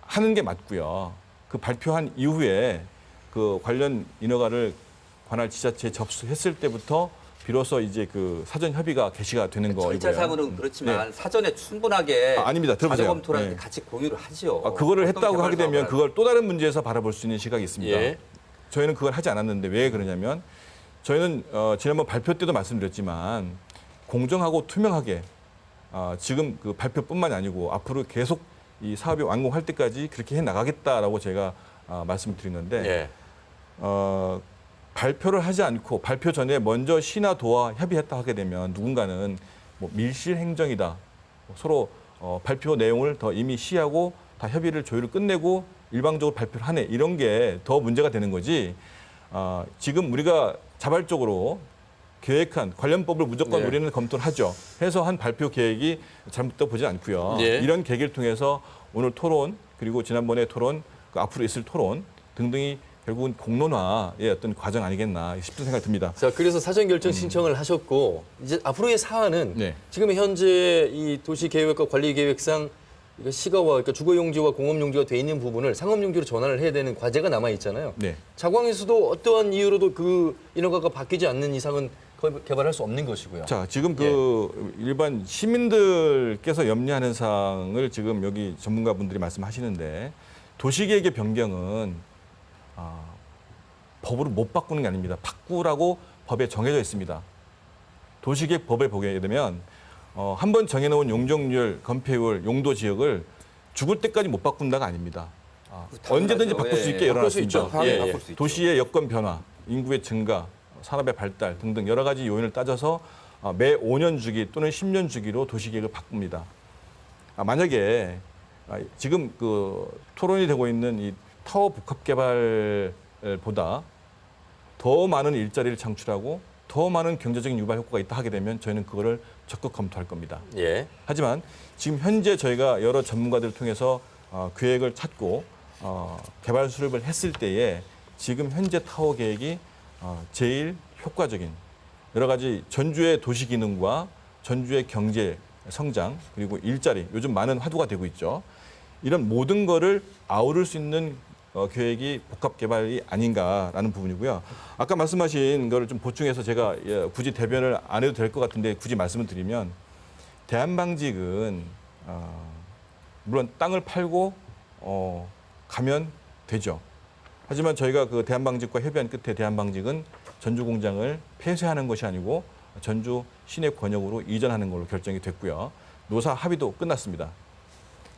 하는 게 맞고요. 그 발표한 이후에 그 관련 인허가를 관할 지자체에 접수했을 때부터 비로소 이제 그 사전 협의가 개시가 되는 거이고요. 절차상으로는 그렇지만 사전에 충분하게 아닙니다. 들어보세요. 자료 검토를 네. 같이 공유를 하죠. 그거를 어떤 했다고 개발 하게 되면 사업을 그걸 또 다른 문제에서 바라볼 수 있는 시각이 있습니다. 예. 저희는 그걸 하지 않았는데 왜 그러냐면 저희는 지난번 발표 때도 말씀드렸지만 공정하고 투명하게 지금 그 발표뿐만이 아니고 앞으로 계속 이 사업이 완공할 때까지 그렇게 해 나가겠다라고 제가 말씀을 드린 건데 예. 발표를 하지 않고 발표 전에 먼저 시나 도와 협의했다 하게 되면 누군가는 뭐 밀실 행정이다. 서로 발표 내용을 더 이미 시하고 다 협의를 조율을 끝내고 일방적으로 발표를 하네. 이런 게 더 문제가 되는 거지. 지금 우리가 자발적으로 계획한 관련법을 무조건 네. 우리는 검토를 하죠. 해서 한 발표 계획이 잘못됐다고 보지 않고요. 예. 이런 계기를 통해서 오늘 토론 그리고 지난번에 토론 그 앞으로 있을 토론 등등이 결국은 공론화의 어떤 과정 아니겠나 싶은 생각이 듭니다. 자, 그래서 사전 결정 신청을 하셨고 이제 앞으로의 사안은 네. 지금 현재 이 도시계획과 관리계획상 그러니까 시가와 그러니까 주거용지와 공업용지가 돼 있는 부분을 상업용지로 전환을 해야 되는 과제가 남아 있잖아요. 네. 자광에서도 어떠한 이유로도 그 인허가가 바뀌지 않는 이상은 개발할 수 없는 것이고요. 자, 지금 그 일반 시민들께서 염려하는 사항을 지금 여기 전문가분들이 말씀하시는데 도시계획의 변경은 법으로 못 바꾸는 게 아닙니다. 바꾸라고 법에 정해져 있습니다. 도시계획 법에 보게 되면 한 번 정해놓은 용적률, 건폐율, 용도 지역을 죽을 때까지 못 바꾼다가 아닙니다. 언제든지 바꿀 수 있게 바꿀 수 있죠. 열어놨습니다. 당연히 바꿀 수 있죠. 도시의 여건 변화, 인구의 증가, 산업의 발달 등등 여러 가지 요인을 따져서 매 5년 주기 또는 10년 주기로 도시계획을 바꿉니다. 만약에 지금 그 토론이 되고 있는 이 타워 복합 개발보다 더 많은 일자리를 창출하고 더 많은 경제적인 유발 효과가 있다 하게 되면 저희는 그거를 적극 검토할 겁니다. 예. 하지만 지금 현재 저희가 여러 전문가들을 통해서 계획을 찾고 개발 수립을 했을 때에 지금 현재 타워 계획이 제일 효과적인 여러 가지 전주의 도시 기능과 전주의 경제 성장 그리고 일자리 요즘 많은 화두가 되고 있죠. 이런 모든 거를 아우를 수 있는 계획이 복합 개발이 아닌가라는 부분이고요. 아까 말씀하신 거를 좀 보충해서 제가 굳이 대변을 안 해도 될 것 같은데 굳이 말씀을 드리면 대한방직은 물론 땅을 팔고 가면 되죠. 하지만 저희가 그 대한방직과 협의한 끝에 대한방직은 전주 공장을 폐쇄하는 것이 아니고 전주 시내 권역으로 이전하는 걸로 결정이 됐고요. 노사 합의도 끝났습니다.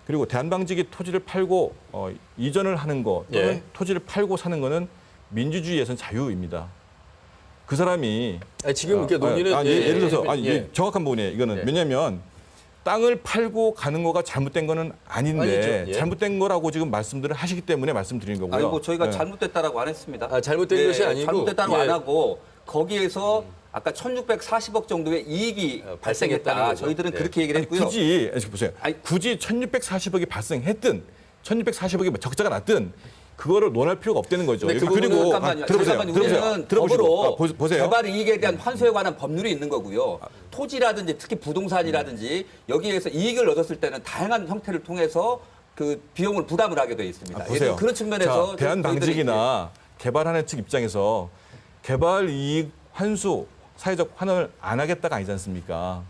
그리고 대한방직이 토지를 팔고 이전을 하는 거 또는 토지를 팔고 사는 거는 민주주의에서는 자유입니다. 그 사람이 지금 이렇게 논의는 예를 들어서 정확한 부분이에요. 이거는 왜냐하면 땅을 팔고 가는 거가 잘못된 거는 아닌데 아니죠. 잘못된 거라고 지금 말씀들을 하시기 때문에 말씀드린 거고요. 아니 뭐 저희가 잘못됐다라고 안 했습니다. 잘못된 것이 아니고 잘못됐다고 안 하고 거기에서 아까 1,640억 정도의 이익이 발생했다. 거죠. 저희들은 그렇게 얘기를 했고요. 굳이 보세요. 아니, 굳이 1,640억이 발생했든 1,640억이 적자가 났든 그거를 논할 필요가 없다는 거죠. 근데 그 그리고 잠깐만요. 들어보세요. 우리는 들어보시고 법으로 보세요. 개발 이익에 대한 환수에 관한 법률이 있는 거고요. 토지라든지 특히 부동산이라든지 여기에서 이익을 얻었을 때는 다양한 형태를 통해서 그 비용을 부담을 하게 되어 있습니다. 보세요. 그런 측면에서 대한방직이나 개발하는 측 입장에서 개발 이익 환수 사회적 환원을 안 하겠다가 아니지 않습니까?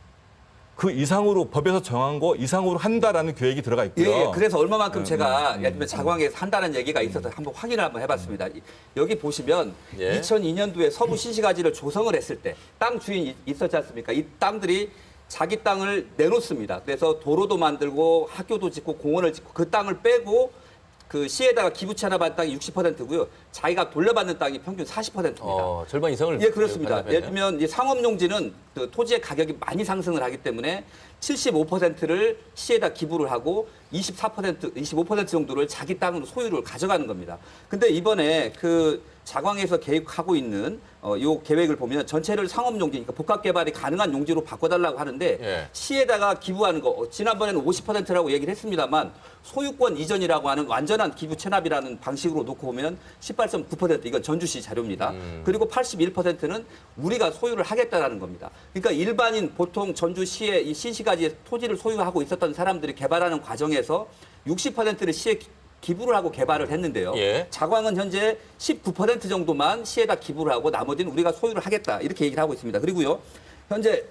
그 이상으로 법에서 정한 거 이상으로 한다라는 계획이 들어가 있고요. 예, 그래서 얼마만큼 제가 예를 들면 자광에서 한다는 얘기가 있어서 한번 확인을 한번 해봤습니다. 여기 보시면 2002년도에 서부 신시가지를 조성을 했을 때 땅 주인이 있었지 않습니까? 이 땅들이 자기 땅을 내놓습니다. 그래서 도로도 만들고 학교도 짓고 공원을 짓고 그 땅을 빼고 그 시에다가 기부 체납한 땅이 60%고요. 자기가 돌려받는 땅이 평균 40%입니다. 절반 이상을 예, 그렇습니다. 예를 들면 이 상업용지는 그 토지의 가격이 많이 상승을 하기 때문에 75%를 시에다 기부를 하고 25% 정도를 자기 땅으로 소유를 가져가는 겁니다. 근데 이번에 그 자광에서 계획하고 있는 요 계획을 보면 전체를 상업용지, 그러니까 복합 개발이 가능한 용지로 바꿔달라고 하는데 시에다가 기부하는 거 지난번에는 50%라고 얘기를 했습니다만 소유권 이전이라고 하는 완전한 기부 체납이라는 방식으로 놓고 보면 18.9% 이건 전주시 자료입니다. 그리고 81%는 우리가 소유를 하겠다라는 겁니다. 그러니까 일반인 보통 전주시의 이 신시가지에 토지를 소유하고 있었던 사람들이 개발하는 과정에서 60%를 시에 기부를 하고 개발을 했는데요. 자광은 현재 19% 정도만 시에다 기부를 하고 나머지는 우리가 소유를 하겠다 이렇게 얘기를 하고 있습니다. 그리고요. 현재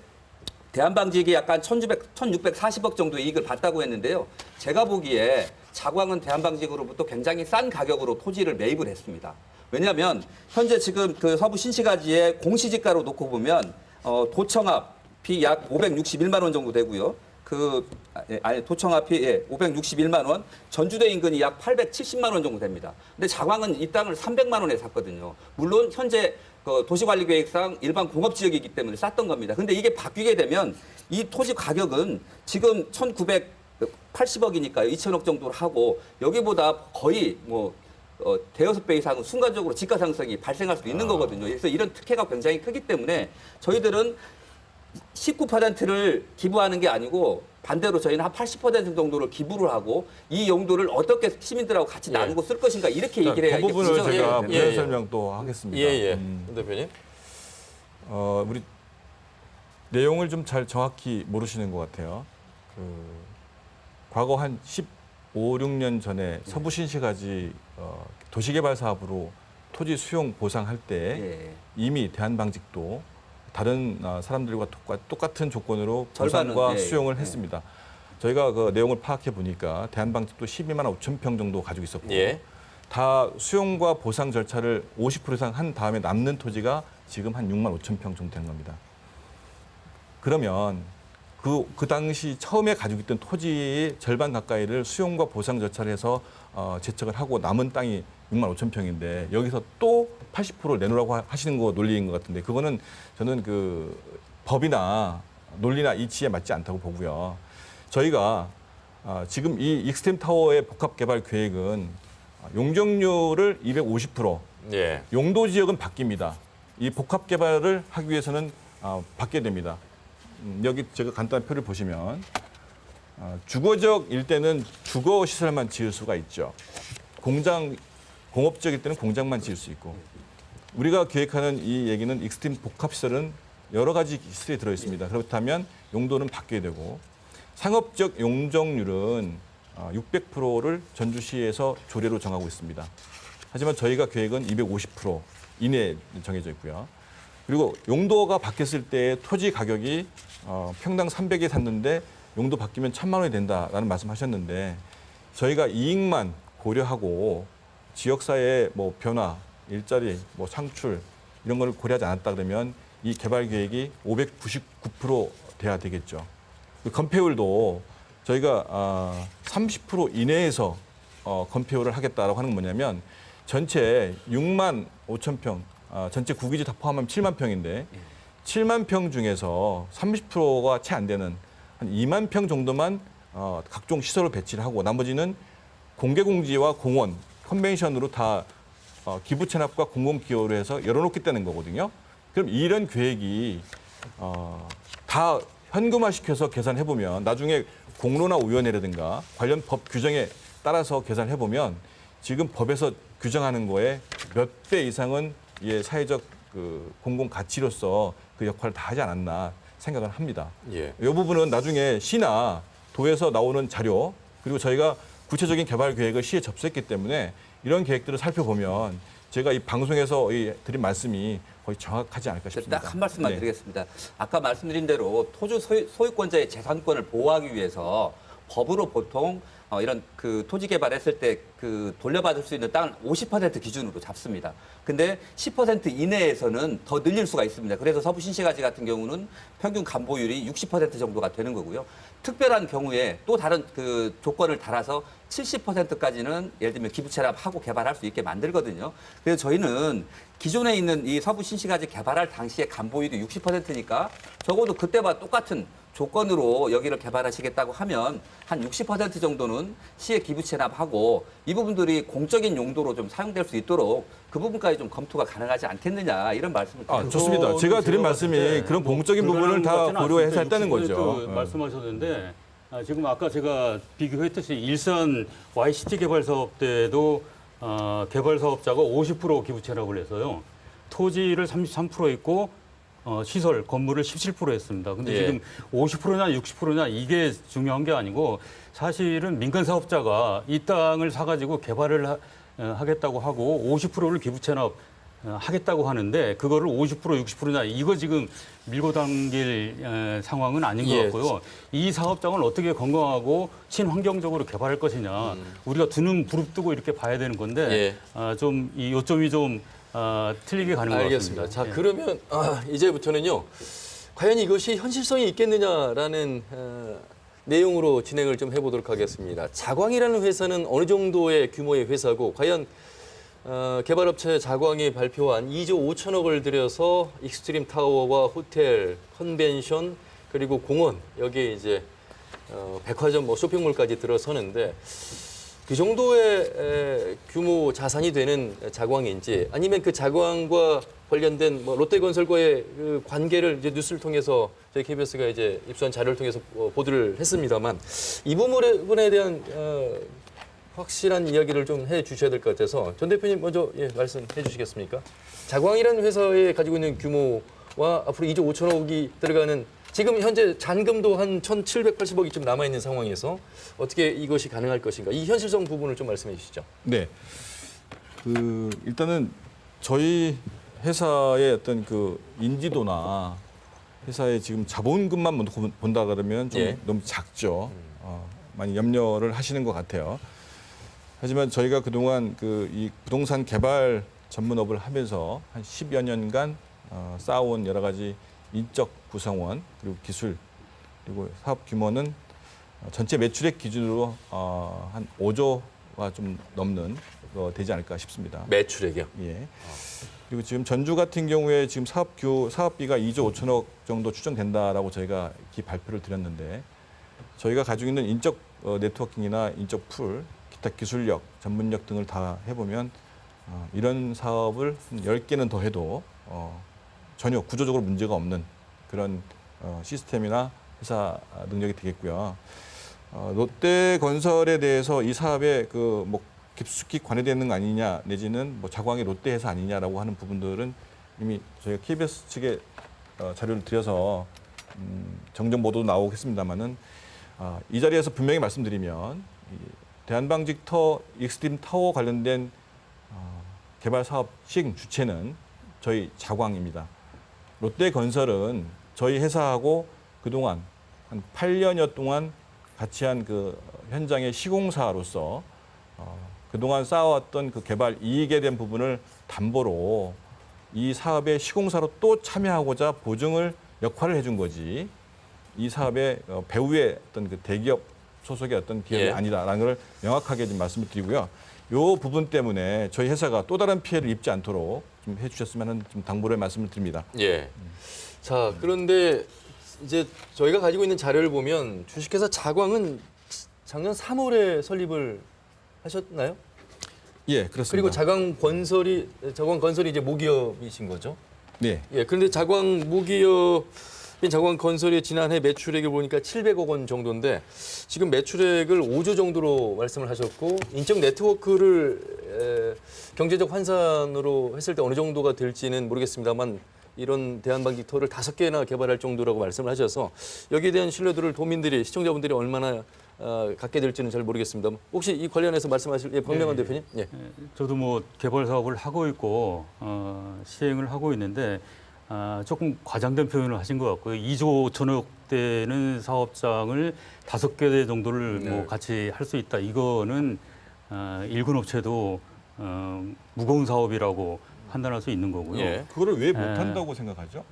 대한방직이 약간 1,640억 정도의 이익을 봤다고 했는데요. 제가 보기에 자광은 대한방직으로부터 굉장히 싼 가격으로 토지를 매입을 했습니다. 왜냐하면 현재 지금 그 서부 신시가지의 공시지가로 놓고 보면 도청합이 약 561만 원 정도 되고요. 도청합이 561만 원, 전주대 인근이 약 870만 원 정도 됩니다. 근데 자광은 이 땅을 300만 원에 샀거든요. 물론 현재 그 도시관리계획상 일반 공업지역이기 때문에 쌌던 겁니다. 근데 이게 바뀌게 되면 이 토지 가격은 지금 1,980억이니까요. 2천억 정도를 하고 여기보다 거의 뭐 대여섯 배 이상은 순간적으로 지가 상승이 발생할 수도 있는 거거든요. 그래서 이런 특혜가 굉장히 크기 때문에 저희들은 19%를 기부하는 게 아니고 반대로 저희는 한 80% 정도를 기부를 하고 이 용도를 어떻게 시민들하고 같이 나누고 쓸 것인가 이렇게 얘기를 해야 그 부분을 이게 제가 부정해야 부연 설명도 하겠습니다. 대표님. 우리 내용을 좀 잘 정확히 모르시는 것 같아요. 과거 한 15, 16년 전에 서부 신시가지 도시개발 사업으로 토지 수용 보상할 때 이미 대한방직도 다른 사람들과 똑같은 조건으로 절반은, 보상과 예, 수용을 예. 했습니다. 저희가 그 내용을 파악해 보니까 대한방직도 12만 5천 평 정도 가지고 있었고 예. 다 수용과 보상 절차를 50% 이상 한 다음에 남는 토지가 지금 한 6만 5천 평 정도 된 겁니다. 그러면 그 당시 처음에 가지고 있던 토지의 절반 가까이를 수용과 보상 절차를 해서 제척을 하고 남은 땅이 6만 5천 평인데 여기서 또 80%를 내놓으라고 하시는 거 논리인 것 같은데 그거는 저는 그 법이나 논리나 이치에 맞지 않다고 보고요. 저희가 지금 이 익스트림 타워의 복합 개발 계획은 용적률을 250%, 예. 용도 지역은 바뀝니다. 이 복합 개발을 하기 위해서는 바뀌게 됩니다. 여기 제가 간단한 표를 보시면 주거적 일대는 주거 시설만 지을 수가 있죠. 공업적 일대는 공장만 지을 수 있고 우리가 계획하는 이 얘기는 익스트림 복합 시설은 여러 가지 시설이 들어 있습니다. 그렇다면 용도는 바뀌게 되고 상업적 용적률은 600%를 전주시에서 조례로 정하고 있습니다. 하지만 저희가 계획은 250% 이내에 정해져 있고요. 그리고 용도가 바뀌었을 때 토지 가격이 평당 300에 샀는데 용도 바뀌면 1,000만 원이 된다라는 말씀하셨는데 저희가 이익만 고려하고 지역사회의 뭐 변화, 일자리, 뭐 창출 이런 걸 고려하지 않았다 그러면 이 개발 계획이 599% 돼야 되겠죠. 건폐율도 저희가 30% 이내에서 건폐율을 하겠다라고 하는 건 뭐냐면 전체 6만 5천 평, 전체 구기지 다 포함하면 7만 평인데 7만 평 중에서 30%가 채 안 되는 한 2만 평 정도만 각종 시설을 배치를 하고 나머지는 공개공지와 공원, 컨벤션으로 다 기부 체납과 공공 기여로 해서 열어놓겠다는 거거든요. 그럼 이런 계획이 다 현금화시켜서 계산해 보면 나중에 공론화 위원회라든가 관련 법 규정에 따라서 계산해 보면 지금 법에서 규정하는 거에 몇 배 이상은 사회적 그 공공 가치로서 그 역할을 다 하지 않았나 생각을 합니다. 예. 이 부분은 나중에 시나 도에서 나오는 자료 그리고 저희가 구체적인 개발 계획을 시에 접수했기 때문에 이런 계획들을 살펴보면 제가 이 방송에서 드린 말씀이 거의 정확하지 않을까 싶습니다. 딱 한 말씀만 네. 드리겠습니다. 아까 말씀드린 대로 토지 소유권자의 재산권을 보호하기 위해서 법으로 보통 이런 그 토지 개발했을 때 그 돌려받을 수 있는 땅을 50% 기준으로 잡습니다. 근데 10% 이내에서는 더 늘릴 수가 있습니다. 그래서 서부 신시가지 같은 경우는 평균 감보율이 60% 정도가 되는 거고요. 특별한 경우에 또 다른 그 조건을 달아서 70%까지는 예를 들면 기부 체납하고 개발할 수 있게 만들거든요. 그래서 저희는 기존에 있는 이 서부 신시가지 개발할 당시에 감보율이 60%니까 적어도 그때와 똑같은 조건으로 여기를 개발하시겠다고 하면 한 60% 정도는 시에 기부 체납하고 이 부분들이 공적인 용도로 좀 사용될 수 있도록 그 부분까지 좀 검토가 가능하지 않겠느냐 이런 말씀을 드립니다. 좋습니다. 제가 드린 말씀이 그런 공적인 부분을 다 고려해서 했다는 거죠. 말씀하셨는데 지금 아까 제가 비교했듯이 일산 YCT 개발 사업 때도 개발 사업자가 50% 기부 체납을 해서요. 토지를 33% 있고 시설, 건물을 17% 했습니다. 근데 예. 지금 50%냐 60%냐 이게 중요한 게 아니고 사실은 민간 사업자가 이 땅을 사가지고 개발을 하겠다고 하고 50%를 기부 체납 하겠다고 하는데 그거를 50% 60%냐 이거 지금 밀고 당길 상황은 아닌 것 예. 같고요. 이 사업장을 어떻게 건강하고 친환경적으로 개발할 것이냐 우리가 두 눈 부릅뜨고 이렇게 봐야 되는 건데 좀 이 요점이 좀 틀리게 가는 것 알겠습니다. 같습니다. 자, 예. 그러면 이제부터는요. 과연 이것이 현실성이 있겠느냐라는 내용으로 진행을 좀 해보도록 하겠습니다. 자광이라는 회사는 어느 정도의 규모의 회사고 과연 개발업체 자광이 발표한 2조 5천억을 들여서 익스트림 타워와 호텔, 컨벤션 그리고 공원 여기에 이제 백화점, 뭐 쇼핑몰까지 들어서는데 그 정도의 규모 자산이 되는 자광인지 아니면 그 자광과 관련된 뭐 롯데건설과의 그 관계를 이제 뉴스를 통해서 저희 KBS가 이제 입수한 자료를 통해서 보도를 했습니다만 이 부분에 대한 확실한 이야기를 좀 해주셔야 될 것 같아서 전 대표님 먼저 말씀해 주시겠습니까? 자광이라는 회사에 가지고 있는 규모와 앞으로 2조 5천억이 들어가는 지금 현재 잔금도 한 1,780억이 좀 남아 있는 상황에서 어떻게 이것이 가능할 것인가? 이 현실성 부분을 좀 말씀해 주시죠. 네. 일단은 저희 회사의 어떤 그 인지도나 회사의 지금 자본금만 본다 그러면 좀 예. 너무 작죠. 많이 염려를 하시는 것 같아요. 하지만 저희가 그동안 이 부동산 개발 전문업을 하면서 한 10여 년간 쌓아온 여러 가지 인적 구성원 그리고 기술 그리고 사업 규모는 전체 매출액 기준으로 한 5조가 좀 넘는 거 되지 않을까 싶습니다. 매출액이요? 예. 그리고 지금 전주 같은 경우에 지금 사업비가 2조 5천억 정도 추정된다라고 저희가 발표를 드렸는데 저희가 가지고 있는 인적 네트워킹이나 인적 풀, 기타 기술력, 전문력 등을 다 해보면 이런 사업을 한 10개는 더 해도 전혀 구조적으로 문제가 없는 그런 시스템이나 회사 능력이 되겠고요. 롯데건설에 대해서 이 사업에 깊숙이 관여되어 있는 거 아니냐 내지는 자광이 롯데회사 아니냐라고 하는 부분들은 이미 저희가 KBS 측에 자료를 드려서 정정 보도도 나오겠습니다만은 이 자리에서 분명히 말씀드리면 대한방직 익스트림 타워 관련된 개발 사업 시행 주체는 저희 자광입니다. 롯데건설은 저희 회사하고 그동안 한 8년여 동안 같이 한 그 현장의 시공사로서 그동안 쌓아왔던 그 개발 이익에 대한 부분을 담보로 이 사업의 시공사로 또 참여하고자 보증을 역할을 해준 거지 이 사업의 배후의 어떤 그 대기업 소속의 어떤 기업이 예. 아니다라는 걸 명확하게 좀 말씀을 드리고요. 이 부분 때문에 저희 회사가 또 다른 피해를 입지 않도록 좀 해주셨으면 하는 좀 당부를 말씀을 드립니다. 예. 자, 그런데 이제 저희가 가지고 있는 자료를 보면 주식회사 자광은 작년 3월에 설립을 하셨나요? 예, 그렇습니다. 그리고 자광건설이 이제 모기업이신 거죠? 네. 예. 그런데 자광 모기업인 자광건설의 지난해 매출액을 보니까 700억 원 정도인데 지금 매출액을 5조 정도로 말씀을 하셨고 인적 네트워크를 경제적 환산으로 했을 때 어느 정도가 될지는 모르겠습니다만 이런 대한방직터를 5개나 개발할 정도라고 말씀을 하셔서 여기에 대한 신뢰도를 도민들이 시청자분들이 얼마나 갖게 될지는 잘 모르겠습니다. 혹시 이 관련해서 말씀하실 박명환 대표님? 예. 저도 뭐 개발 사업을 하고 있고 시행을 하고 있는데 조금 과장된 표현을 하신 것 같고요. 2조 5천억 되는 사업장을 5개 정도를 뭐 같이 할 수 있다. 이거는 일군 업체도 무거운 사업이라고 판단할 수 있는 거고요. 예. 그거를 왜 못한다고 생각하죠?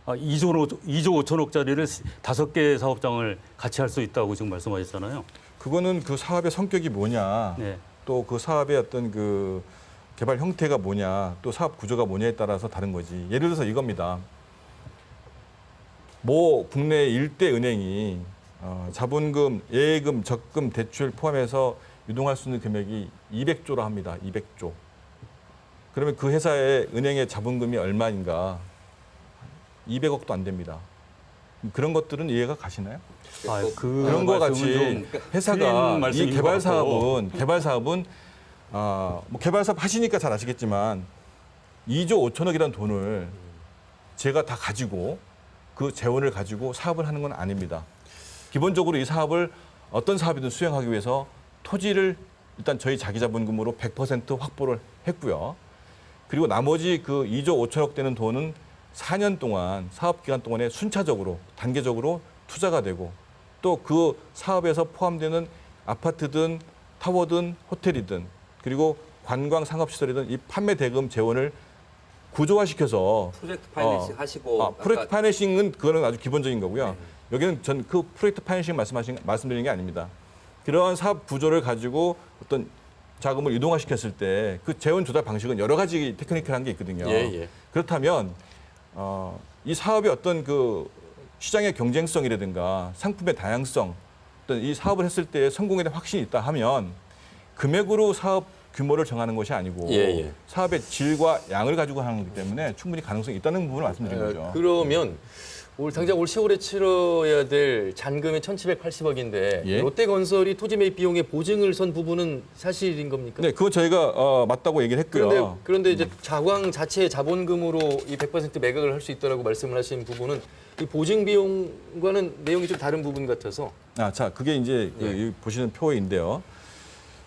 2조 5천억짜리를 5개 사업장을 같이 할 수 있다고 지금 말씀하셨잖아요. 그거는 그 사업의 성격이 뭐냐, 네. 또 그 사업의 어떤 그 개발 형태가 뭐냐, 또 사업 구조가 뭐냐에 따라서 다른 거지. 예를 들어서 이겁니다. 모 국내 일대 은행이 자본금, 예금, 적금, 대출 포함해서 유동할 수 있는 금액이 200조라 합니다. 200조. 그러면 그 회사의 은행의 자본금이 얼마인가? 200억도 안 됩니다. 그런 것들은 이해가 가시나요? 그런 거 같이 회사가 이 개발 사업은 뭐 개발 사업 하시니까 잘 아시겠지만 2조 5천억이라는 돈을 제가 다 가지고 그 재원을 가지고 사업을 하는 건 아닙니다. 기본적으로 이 사업을 어떤 사업이든 수행하기 위해서 토지를 일단 저희 자기 자본금으로 100% 확보를 했고요. 그리고 나머지 그 2조 5천억 되는 돈은 4년 동안 사업 기간 동안에 순차적으로 단계적으로 투자가 되고 또 그 사업에서 포함되는 아파트든 타워든 호텔이든 그리고 관광 상업시설이든 이 판매 대금 재원을 구조화시켜서 프로젝트 파이낸싱 하시고 프로젝트 파이낸싱은 그거는 아주 기본적인 거고요. 여기는 전 그 프로젝트 파이낸싱 말씀드리는 게 아닙니다. 그러한 사업 구조를 가지고 어떤 자금을 이동화시켰을 때 그 재원 조달 방식은 여러 가지 테크니컬한 게 있거든요. 예. 그렇다면 이 사업의 어떤 그 시장의 경쟁성이라든가 상품의 다양성, 어떤 이 사업을 했을 때 성공에 대한 확신이 있다 하면 금액으로 사업 규모를 정하는 것이 아니고 사업의 질과 양을 가지고 하는 거기 때문에 충분히 가능성이 있다는 부분을 말씀드린 거죠. 그러면 당장 올 10월에 치러야 될 잔금이 1,780억인데 예. 롯데건설이 토지 매입 비용의 보증을 선 부분은 사실인 겁니까? 네, 그건 저희가 맞다고 얘기를 했고요. 그런데 이제 자광 자체의 자본금으로 이 100% 매각을 할 수 있다라고 말씀을 하신 부분은 이 보증 비용과는 내용이 좀 다른 부분 같아서. 자, 그게 이제 여기 보시는 표인데요.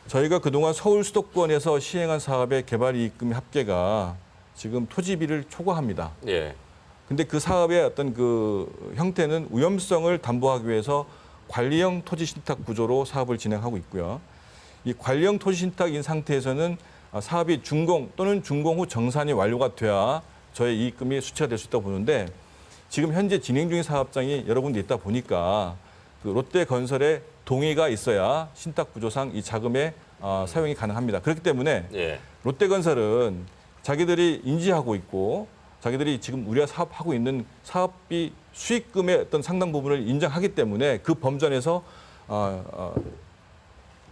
저희가 그동안 서울 수도권에서 시행한 사업의 개발 이익금의 합계가 지금 토지비를 초과합니다. 예. 근데 그 사업의 어떤 그 형태는 위험성을 담보하기 위해서 관리형 토지 신탁 구조로 사업을 진행하고 있고요. 이 관리형 토지 신탁인 상태에서는 사업이 준공 또는 준공 후 정산이 완료가 돼야 저의 이익금이 수취가 될 수 있다고 보는데 지금 현재 진행 중인 사업장이 여러 군데 있다 보니까 그 롯데건설의 동의가 있어야 신탁 구조상 이 자금의 사용이 가능합니다. 그렇기 때문에 예. 롯데건설은 자기들이 인지하고 있고 자기들이 지금 우리가 사업하고 있는 사업비 수익금의 어떤 상당 부분을 인정하기 때문에 그 범전에서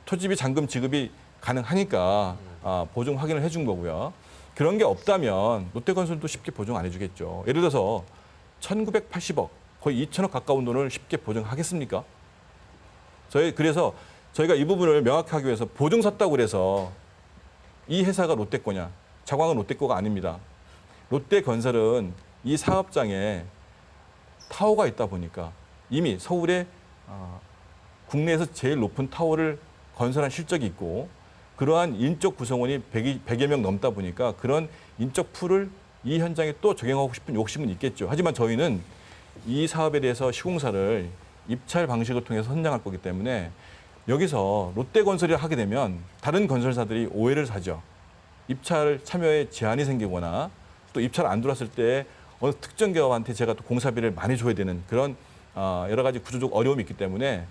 토지비 잔금 지급이 가능하니까 보증 확인을 해준 거고요. 그런 게 없다면 롯데건설도 쉽게 보증 안 해주겠죠. 예를 들어서 1980억, 거의 2천억 가까운 돈을 쉽게 보증하겠습니까? 그래서 저희가 이 부분을 명확하게 위해서 보증 섰다고 그래서 이 회사가 롯데 거냐, 자광은 롯데 거가 아닙니다. 롯데건설은 이 사업장에 타워가 있다 보니까 이미 서울에 국내에서 제일 높은 타워를 건설한 실적이 있고 그러한 인적 구성원이 100여 명 넘다 보니까 그런 인적 풀을 이 현장에 또 적용하고 싶은 욕심은 있겠죠. 하지만 저희는 이 사업에 대해서 시공사를 입찰 방식을 통해서 선정할 거기 때문에 여기서 롯데건설이 하게 되면 다른 건설사들이 오해를 사죠. 입찰 참여에 제한이 생기거나 또 입찰 안 들어왔을 때 어느 특정 기업한테 제가 또 공사비를 많이 줘야 되는 그런 여러 가지 구조적 어려움이 있기 때문에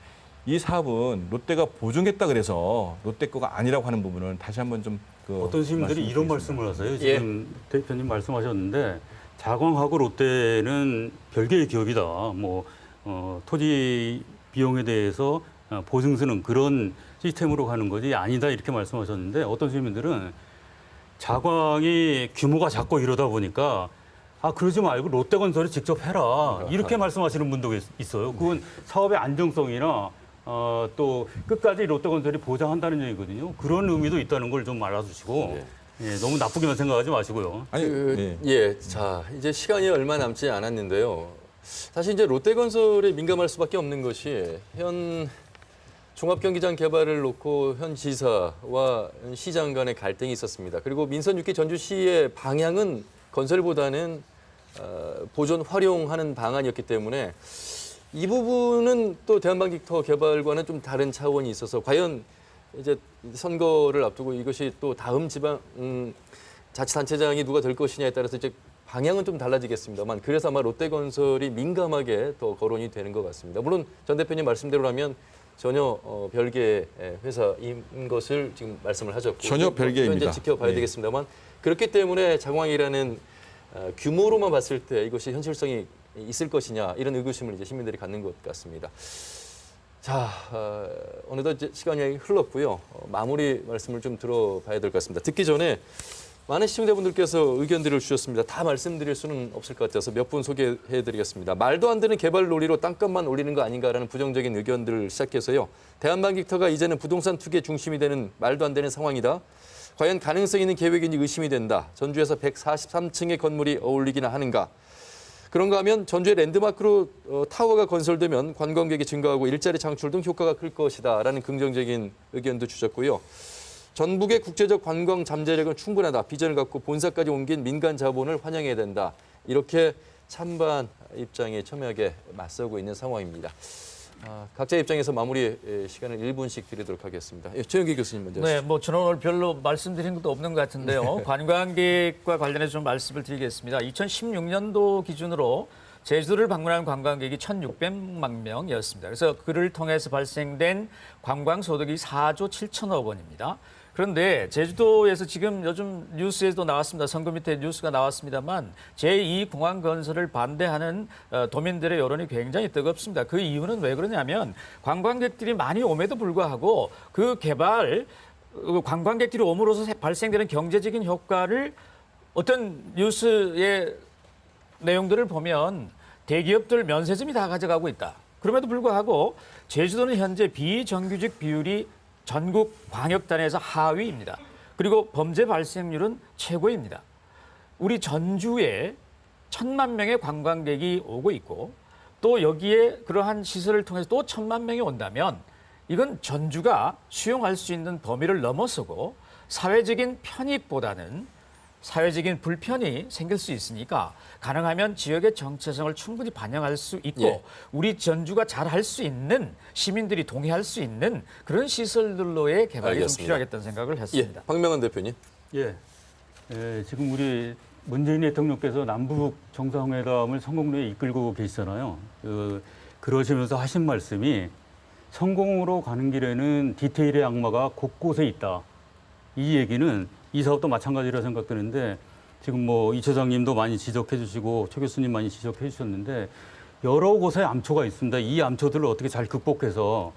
이 사업은 롯데가 보증했다 그래서 롯데 거가 아니라고 하는 부분을 다시 한번 좀 어떤 시민들이 이런 말씀을 하세요. 지금 대표님 말씀하셨는데 자광하고 롯데는 별개의 기업이다. 토지 비용에 대해서 보증 쓰는 그런 시스템으로 가는 거지 아니다 이렇게 말씀하셨는데 어떤 시민들은 자광이 규모가 작고 이러다 보니까 그러지 말고 롯데건설이 직접 해라 이렇게 말씀하시는 분도 있어요. 그건 사업의 안정성이나 또 끝까지 롯데건설이 보장한다는 얘기거든요. 그런 의미도 있다는 걸 좀 알아주시고 너무 나쁘게만 생각하지 마시고요. 자 이제 시간이 얼마 남지 않았는데요. 사실 이제 롯데건설에 민감할 수밖에 없는 것이 현 종합경기장 개발을 놓고 현 지사와 시장 간의 갈등이 있었습니다. 그리고 민선 6기 전주시의 방향은 건설보다는 보존 활용하는 방안이었기 때문에 이 부분은 또 대한방직터 개발과는 좀 다른 차원이 있어서 과연 이제 선거를 앞두고 이것이 또 다음 지방 자치단체장이 누가 될 것이냐에 따라서 이제 방향은 좀 달라지겠습니다만 그래서 아마 롯데건설이 민감하게 더 거론이 되는 것 같습니다. 물론 전 대표님 말씀대로라면 전혀 별개의 회사인 것을 지금 말씀을 하셨고 전혀 별개입니다. 현재 지켜봐야 되겠습니다만 그렇기 때문에 자광이라는 규모로만 봤을 때 이것이 현실성이 있을 것이냐 이런 의구심을 이제 시민들이 갖는 것 같습니다. 자, 어느덧 이제 시간이 흘렀고요. 마무리 말씀을 좀 들어봐야 될 것 같습니다. 듣기 전에 많은 시청자분들께서 의견들을 주셨습니다. 다 말씀드릴 수는 없을 것 같아서 몇 분 소개해드리겠습니다. 말도 안 되는 개발 논리로 땅값만 올리는 거 아닌가라는 부정적인 의견들을 시작해서요. 대한방직터가 이제는 부동산 투기의 중심이 되는 말도 안 되는 상황이다. 과연 가능성 있는 계획인지 의심이 된다. 전주에서 143층의 건물이 어울리기나 하는가. 그런가 하면 전주의 랜드마크로 타워가 건설되면 관광객이 증가하고 일자리 창출 등 효과가 클 것이다. 라는 긍정적인 의견도 주셨고요. 전북의 국제적 관광 잠재력은 충분하다. 비전을 갖고 본사까지 옮긴 민간 자본을 환영해야 된다. 이렇게 찬반 입장에 첨예하게 맞서고 있는 상황입니다. 각자 입장에서 마무리 시간을 1분씩 드리도록 하겠습니다. 최영기 교수님 먼저 하시죠. 네, 저는 오늘 별로 말씀드린 것도 없는 것 같은데요. 관광객과 관련해서 좀 말씀을 드리겠습니다. 2016년도 기준으로 제주도를 방문한 관광객이 1,600만 명이었습니다. 그래서 그를 통해서 발생된 관광소득이 4조 7천억 원입니다. 그런데 제주도에서 지금 요즘 뉴스에도 나왔습니다. 선거 밑에 뉴스가 나왔습니다만 제2공항 건설을 반대하는 도민들의 여론이 굉장히 뜨겁습니다. 그 이유는 왜 그러냐면 관광객들이 많이 옴에도 불구하고 그 개발, 관광객들이 옴으로써 발생되는 경제적인 효과를 어떤 뉴스의 내용들을 보면 대기업들 면세점이 다 가져가고 있다. 그럼에도 불구하고 제주도는 현재 비정규직 비율이 전국 광역단에서 하위입니다. 그리고 범죄 발생률은 최고입니다. 우리 전주에 1,000만 명의 관광객이 오고 있고 또 여기에 그러한 시설을 통해서 또 1,000만 명이 온다면 이건 전주가 수용할 수 있는 범위를 넘어서고 사회적인 편익보다는 사회적인 불편이 생길 수 있으니까 가능하면 지역의 정체성을 충분히 반영할 수 있고 예. 우리 전주가 잘 할 수 있는 시민들이 동의할 수 있는 그런 시설들로의 개발이 좀 알겠습니다. 필요하겠다는 생각을 예, 했습니다. 박명환 대표님. 지금 우리 문재인 대통령께서 남북 정상회담을 성공리에 이끌고 계시잖아요. 그러시면서 하신 말씀이 성공으로 가는 길에는 디테일의 악마가 곳곳에 있다. 이 얘기는 이 사업도 마찬가지라 생각되는데 지금 뭐 이 처장님도 많이 지적해 주시고 최 교수님 많이 지적해 주셨는데 여러 곳에 암초가 있습니다. 이 암초들을 어떻게 잘 극복해서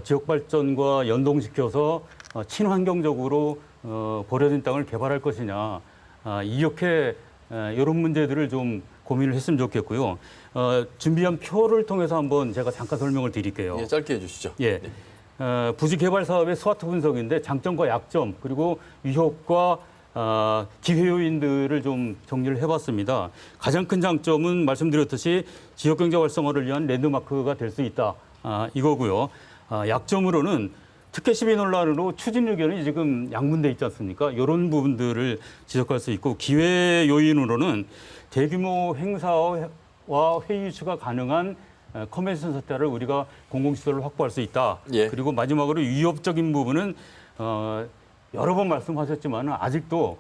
지역 발전과 연동시켜서 친환경적으로 버려진 땅을 개발할 것이냐 이렇게 이런 문제들을 좀 고민을 했으면 좋겠고요. 준비한 표를 통해서 한번 제가 잠깐 설명을 드릴게요. 예, 짧게 해주시죠. 예. 부지 개발 사업의 스와트 분석인데 장점과 약점 그리고 위협과 기회 요인들을 좀 정리를 해봤습니다. 가장 큰 장점은 말씀드렸듯이 지역 경제 활성화를 위한 랜드마크가 될 수 있다 이거고요. 약점으로는 특혜 시비 논란으로 추진 의견이 지금 양분돼 있지 않습니까? 이런 부분들을 지적할 수 있고 기회 요인으로는 대규모 행사와 회의 유치가 가능한 컨벤션 사태를 우리가 공공시설을 확보할 수 있다. 예. 그리고 마지막으로 위협적인 부분은 여러 번 말씀하셨지만 아직도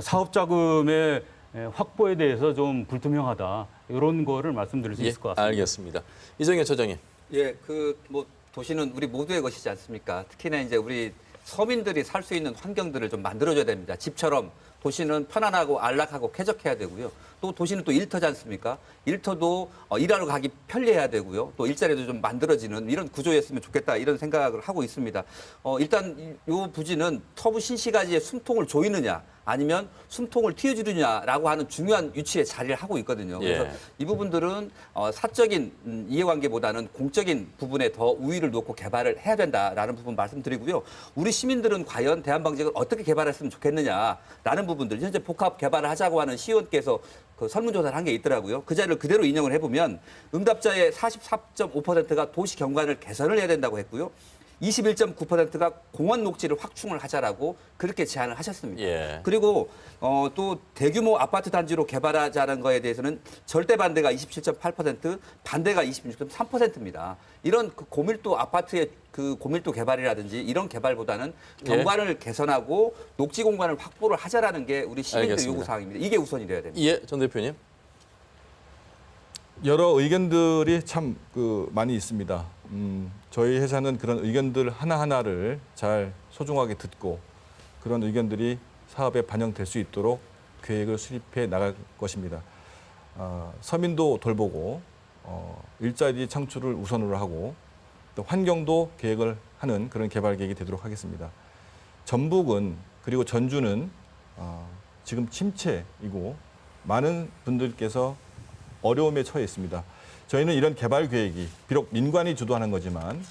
사업 자금의 확보에 대해서 좀 불투명하다. 이런 거를 말씀드릴 수 있을 것 같습니다. 알겠습니다. 이정현 처장님. 예, 도시는 우리 모두의 것이지 않습니까? 특히나 이제 우리 서민들이 살 수 있는 환경들을 좀 만들어줘야 됩니다. 집처럼 도시는 편안하고 안락하고 쾌적해야 되고요. 또 도시는 또 일터지 않습니까? 일터도 일하러 가기 편리해야 되고요. 또 일자리도 좀 만들어지는 이런 구조였으면 좋겠다 이런 생각을 하고 있습니다. 일단 이 부지는 서부 신시가지의 숨통을 조이느냐 아니면 숨통을 틔워주느냐라고 하는 중요한 위치에 자리를 하고 있거든요. 그래서 예. 이 부분들은 사적인 이해관계보다는 공적인 부분에 더 우위를 놓고 개발을 해야 된다라는 부분 말씀드리고요. 우리 시민들은 과연 대한방직을 어떻게 개발했으면 좋겠느냐라는 부분들 현재 복합 개발을 하자고 하는 시의원께서 그 설문조사를 한 게 있더라고요. 그 자료를 그대로 인용을 해보면 응답자의 44.5%가 도시 경관을 개선을 해야 된다고 했고요. 21.9%가 공원 녹지를 확충을 하자라고 그렇게 제안을 하셨습니다. 예. 그리고 또 대규모 아파트 단지로 개발하자는 거에 대해서는 절대 반대가 27.8%, 반대가 26.3%입니다. 이런 그 고밀도 아파트의 그 고밀도 개발이라든지 이런 개발보다는 경관을 개선하고 녹지 공간을 확보를 하자라는 게 우리 시민들 알겠습니다. 요구 사항입니다. 이게 우선이 돼야 됩니다. 예, 전 대표님. 여러 의견들이 참 많이 있습니다. 저희 회사는 그런 의견들 하나하나를 잘 소중하게 듣고 그런 의견들이 사업에 반영될 수 있도록 계획을 수립해 나갈 것입니다. 서민도 돌보고 일자리 창출을 우선으로 하고 또 환경도 계획을 하는 그런 개발 계획이 되도록 하겠습니다. 전북은 그리고 전주는 지금 침체이고 많은 분들께서 어려움에 처해 있습니다. 저희는 이런 개발 계획이 비록 민관이 주도하는 거지만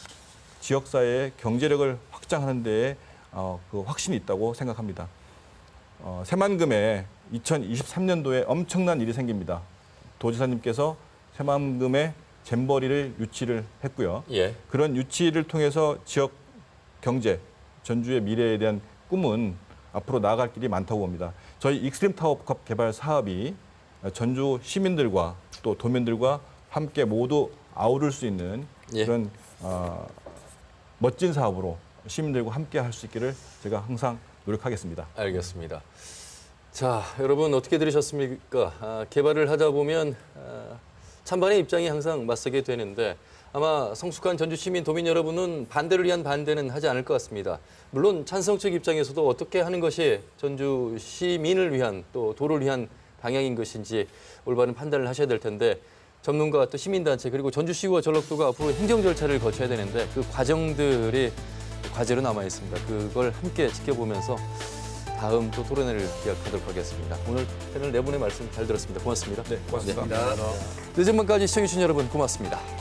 지역사회의 경제력을 확장하는 데에 그 확신이 있다고 생각합니다. 새만금에 2023년도에 엄청난 일이 생깁니다. 도지사님께서 새만금에 잼버리를 유치를 했고요. 예. 그런 유치를 통해서 지역 경제, 전주의 미래에 대한 꿈은 앞으로 나아갈 길이 많다고 봅니다. 저희 익스트림 타워 복합 개발 사업이 전주 시민들과 또 도민들과 함께 모두 아우를 수 있는 예. 그런 멋진 사업으로 시민들과 함께 할 수 있기를 제가 항상 노력하겠습니다. 알겠습니다. 자, 여러분 어떻게 들으셨습니까? 개발을 하다 보면 찬반의 입장이 항상 맞서게 되는데 아마 성숙한 전주 시민, 도민 여러분은 반대를 위한 반대는 하지 않을 것 같습니다. 물론 찬성 측 입장에서도 어떻게 하는 것이 전주 시민을 위한 또 도를 위한 방향인 것인지 올바른 판단을 하셔야 될 텐데 전문가 또 시민단체 그리고 전주시와 전북도가 앞으로 행정 절차를 거쳐야 되는데 그 과정들이 과제로 남아 있습니다. 그걸 함께 지켜보면서 다음 또 토론회를 기약하도록 하겠습니다. 오늘 패널 네 분의 말씀 잘 들었습니다. 고맙습니다. 네, 고맙습니다. 고맙습니다. 늦은 밤까지 시청해주신 여러분 고맙습니다.